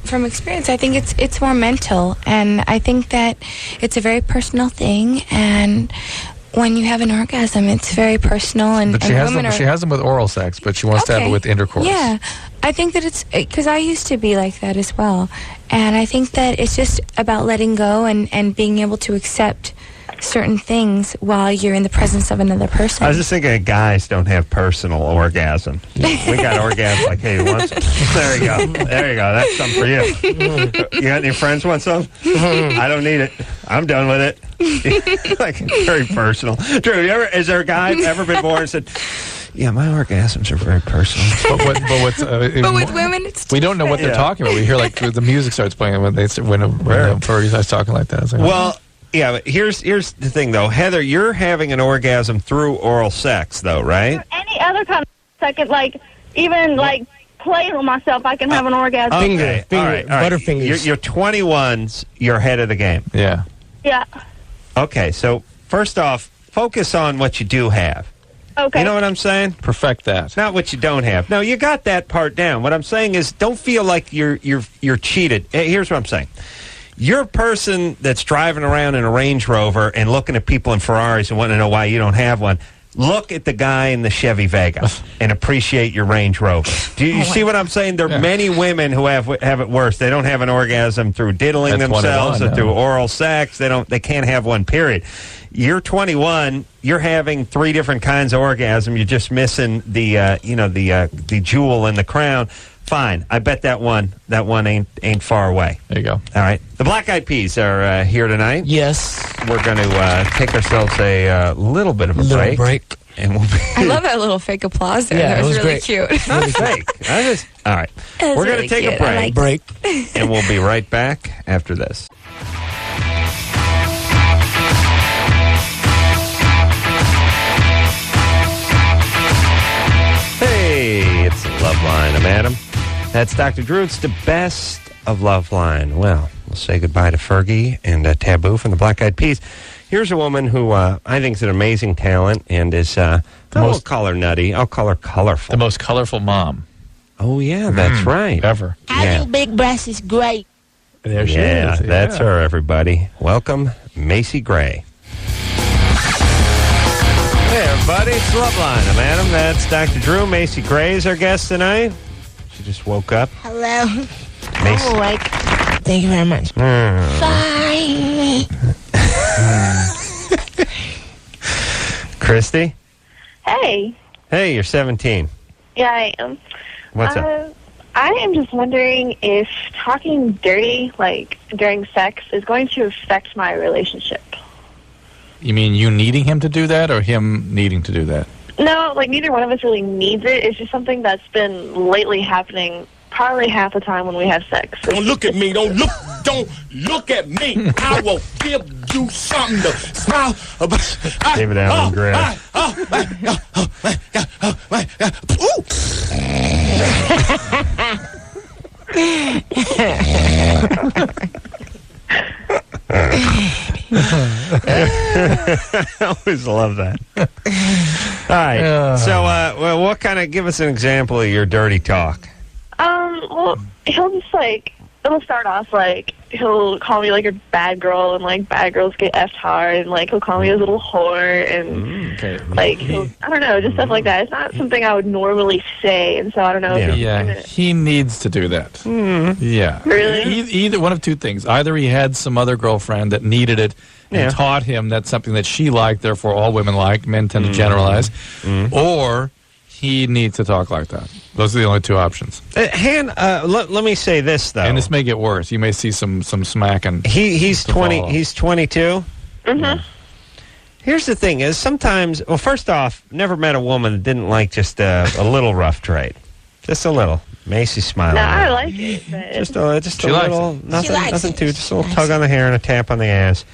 from experience, I think it's more mental, and I think that it's a very personal thing, and when you have an orgasm, it's very personal, and she has them with oral sex, but she wants to have it with intercourse. Yeah, I think that it's because I used to be like that as well, and I think that it's just about letting go and being able to accept certain things while you're in the presence of another person. I was just thinking guys don't have personal orgasm. We got orgasms like, hey, you want some? There you go. There you go. That's something for you. You got any friends want some? I don't need it. I'm done with it. Like, very personal. Drew, has there a guy ever been born and said, yeah, my orgasms are very personal. But with women, it's we don't know what they're talking about. We hear like the music starts playing when Fergie starts talking like that. Like, well, yeah, but here's the thing, though. Heather, you're having an orgasm through oral sex, though, right? Any other kind of sex, like, even, like, playing with myself, I can have an orgasm. Okay, all right. Butterfingers. You're 21s, you're ahead of the game. Yeah. Yeah. Okay, so first off, focus on what you do have. Okay. You know what I'm saying? Perfect that. Not what you don't have. No, you got that part down. What I'm saying is don't feel like you're cheated. Here's what I'm saying. You're a person that's driving around in a Range Rover and looking at people in Ferraris and wanting to know why you don't have one. look at the guy in the Chevy Vega and appreciate your Range Rover. Do you see what I'm saying? There are many women who have it worse. They don't have an orgasm through diddling themselves or through oral sex. They can't have one, period. You're 21. You're having 3 different kinds of orgasm. You're just missing the jewel in the crown. Fine. I bet that one ain't far away. There you go. All right. The Black Eyed Peas are here tonight. Yes. We're going to take ourselves a little bit of a break. And we'll be I love that little fake applause there. Yeah, that was really great. cute. It's not fake. All right. That was We're going really to take cute. a break. And we'll be right back after this. Hey, it's Loveline. I'm Adam. That's Dr. Drew. It's the best of Loveline. Well, we'll say goodbye to Fergie and Taboo from the Black Eyed Peas. Here's a woman who I think is an amazing talent and is, I won't call her nutty. I'll call her colorful. The most colorful mom. Oh, yeah, that's right. Ever. Having big breasts is great. There she is. That's her, everybody. Welcome, Macy Gray. Hey, everybody, it's Loveline. I'm Adam. That's Dr. Drew. Macy Gray is our guest tonight. She just woke up. Hello. Macy. I'm awake. Thank you very much. Bye. Christy? Hey. Hey, you're 17. Yeah, I am. What's up? I am just wondering if talking dirty, like, during sex is going to affect my relationship. You mean you needing him to do that or him needing to do that? No, like, neither one of us really needs it. It's just something that's been lately happening probably half the time when we have sex. Don't look at me. Don't look at me. I will give you something to smile about. David Allen Gray. I always love that. All right. So, what kind of, give us an example of your dirty talk? Well, he'll just, like, it'll start off, like, he'll call me, like, a bad girl, and, like, bad girls get effed hard, and, like, he'll call me a little whore, and, like, I don't know, just stuff like that. It's not something I would normally say, and so I don't know if it's he needs to do that. Yeah. Really? Either one of two things. Either he had some other girlfriend that needed it and taught him that's something that she liked, therefore all women like, men tend to generalize, or he needs to talk like that. Those are the only two options. Let me say this, though. And this may get worse. You may see some smacking. He's 20. He's 22. Mm-hmm. Here's the thing: is sometimes. Well, first off, never met a woman that didn't like just a little rough trade, just a little. Macy's smiling. No, I like it. But just a little. Nothing too. Just a little tug on the hair and a tap on the ass.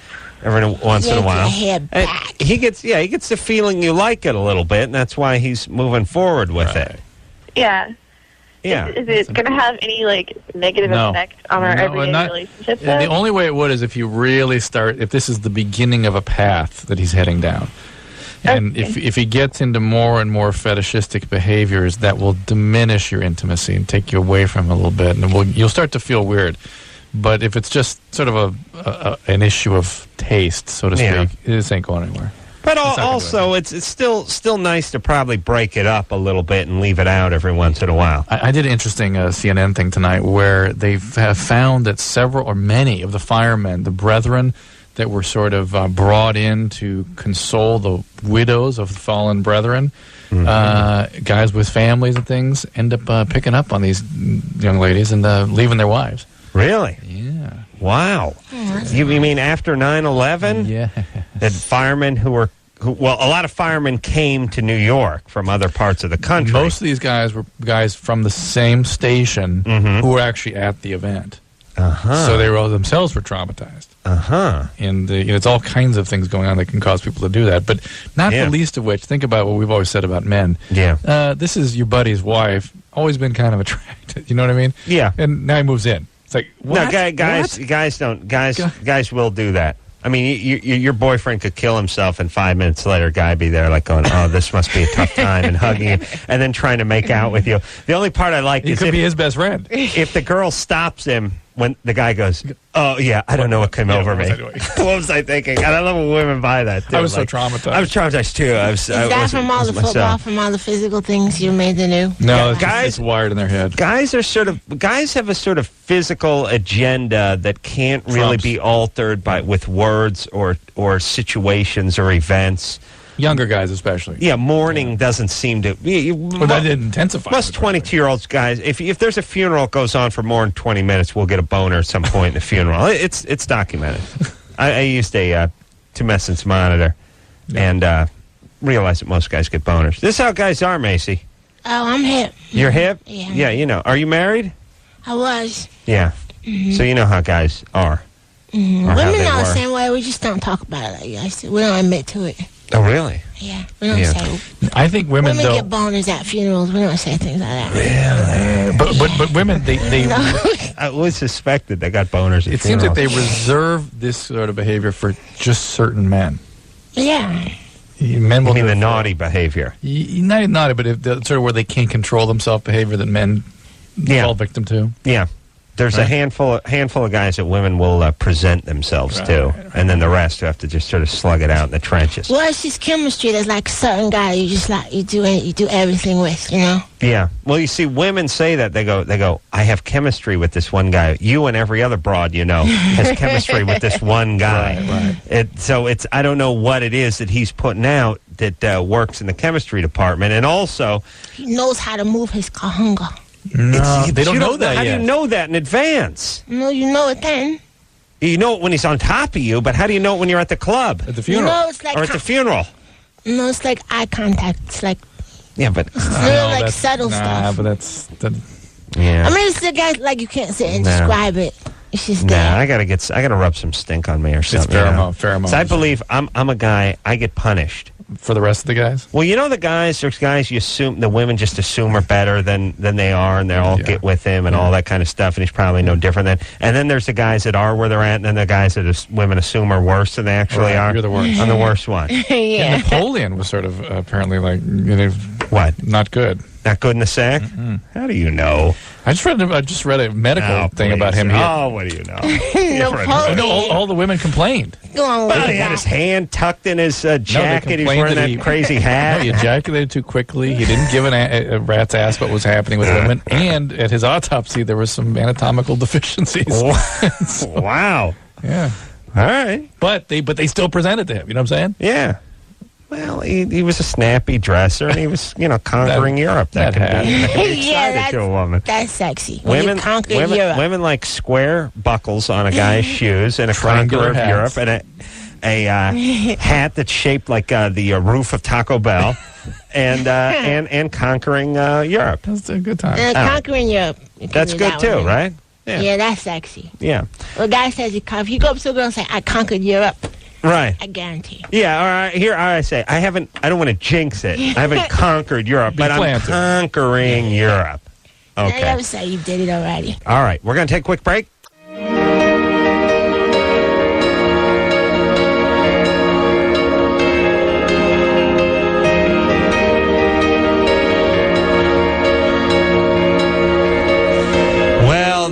Every once in a while. He gets the feeling you like it a little bit, and that's why he's moving forward with it. Yeah. Yeah. Is it going to have any, like, negative effect on our everyday relationship, though? The only way it would is if you really start, if this is the beginning of a path that he's heading down. And if he gets into more and more fetishistic behaviors, that will diminish your intimacy and take you away from him a little bit, and you'll start to feel weird. But if it's just sort of an issue of taste, so to speak, this ain't going anywhere. But also, it's still nice to probably break it up a little bit and leave it out every once in a while. I did an interesting CNN thing tonight where they have found that several or many of the firemen, the brethren that were sort of brought in to console the widows of the fallen brethren, guys with families and things, end up picking up on these young ladies and leaving their wives. Really? Yeah. Wow. You mean after 9/11? Yeah. That firemen a lot of firemen came to New York from other parts of the country. Most of these guys were guys from the same station who were actually at the event. So they themselves were traumatized. And it's all kinds of things going on that can cause people to do that. But not the least of which, think about what we've always said about men. Yeah. This is your buddy's wife. Always been kind of attracted. You know what I mean? Yeah. And now he moves in. It's like, what? No, guys will do that. I mean, your boyfriend could kill himself, and 5 minutes later, guy be there like going, "Oh, this must be a tough time," and hugging him, and then trying to make out with you. The only part I like is could be his best friend. If the girl stops him when the guy goes, "Oh yeah, I don't know what came over me. What was I thinking?" And I love when women buy that too. I was so traumatized. I was traumatized too. Is that from all the football, from all the physical things you made to do? No, guys, it's wired in their head. Guys have a sort of physical agenda that can't really be altered with words or situations or events. Younger guys, especially. Yeah, mourning doesn't seem to. Well, that didn't intensify. Most 22-year-olds guys, if there's a funeral that goes on for more than 20 minutes, we'll get a boner at some point in the funeral. It's documented. I used a tumescence monitor and realized that most guys get boners. This is how guys are, Macy. Oh, I'm hip. You're hip? Yeah. Yeah, you know. Are you married? I was. Yeah. So you know how guys are. Women are the same way. We just don't talk about it like guys. We don't admit to it. Oh, really? Yeah. We don't say. I think women get boners at funerals. We don't say things like that. Really? But women, they I always suspected they got boners at It funerals. seems like they reserve this sort of behavior for just certain men. Yeah. Men will mean the naughty behavior? Not naughty, but the sort of where they can't control themselves behavior that men fall victim to. Yeah. There's a handful of guys that women will present themselves to, and then the rest have to just sort of slug it out in the trenches. Well, it's just chemistry. There's like a certain guy you just like you do everything with, you know. Yeah. Well, you see, women say that they go, I have chemistry with this one guy. You and every other broad you know has chemistry with this one guy. Right. I don't know what it is that he's putting out that works in the chemistry department, and also he knows how to move his kahunga. No, they don't know that yet. How do you know that in advance? No, you know it then. You know it when he's on top of you, but how do you know it when you're at the club? At the funeral. You know, it's like or at the funeral? No, it's like eye contact. It's like... Yeah, but... It's like subtle stuff. But that's... Yeah. I mean, it's the guys, like, you can't sit and describe it. It's just I gotta rub some stink on me or something. It's pheromones. So I believe I'm a guy, I get punished. For the rest of the guys? Well, you know there's guys you assume, the women just assume are better than they are, and they all get with him and all that kind of stuff, and he's probably no different than. And then there's the guys that are where they're at, and then the guys that women assume are worse than they actually are. You're the worst. I'm the worst one. Yeah. Napoleon was sort of apparently like, what? Not good. Not good in the sack? How do you know? I just read a medical thing about him. What do you know? All the women complained. Well, he had his hand tucked in his jacket. He was wearing that crazy hat. He ejaculated too quickly. He didn't give a rat's ass what was happening with women. And at his autopsy, there was some anatomical deficiencies. Wow. Yeah. All right. But they still presented to him. You know what I'm saying? Yeah. Well, he was a snappy dresser, and he was, conquering Europe. That could be exciting to a woman. That's sexy. Women like square buckles on a guy's shoes, and a conqueror of Europe, and a hat that's shaped like the roof of Taco Bell, and conquering Europe. That's a good time. Conquering Europe. That's good too, right? Yeah, that's sexy. Yeah. Well, a guy says if you go up to a girl and say, "I conquered Europe." Right. I guarantee. Yeah, all right. Here I say, I don't want to jinx it. I haven't conquered Europe, but I'm conquering Europe. Okay. I never say you did it already. All right. We're going to take a quick break.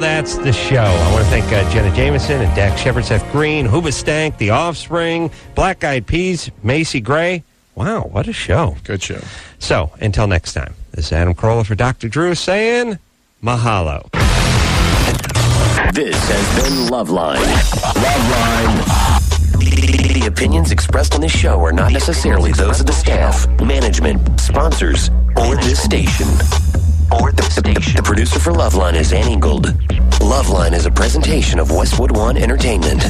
That's the show. I want to thank Jenna Jameson and Dax Shepard, Seth Green, Hoobastank, The Offspring, Black Eyed Peas, Macy Gray. Wow, what a show. Good show. So, until next time, this is Adam Carolla for Dr. Drew saying mahalo. This has been Loveline. Loveline. The opinions expressed on this show are not necessarily those of the staff, management, sponsors, or this station. The producer for Loveline is Annie Gould. Loveline is a presentation of Westwood One Entertainment.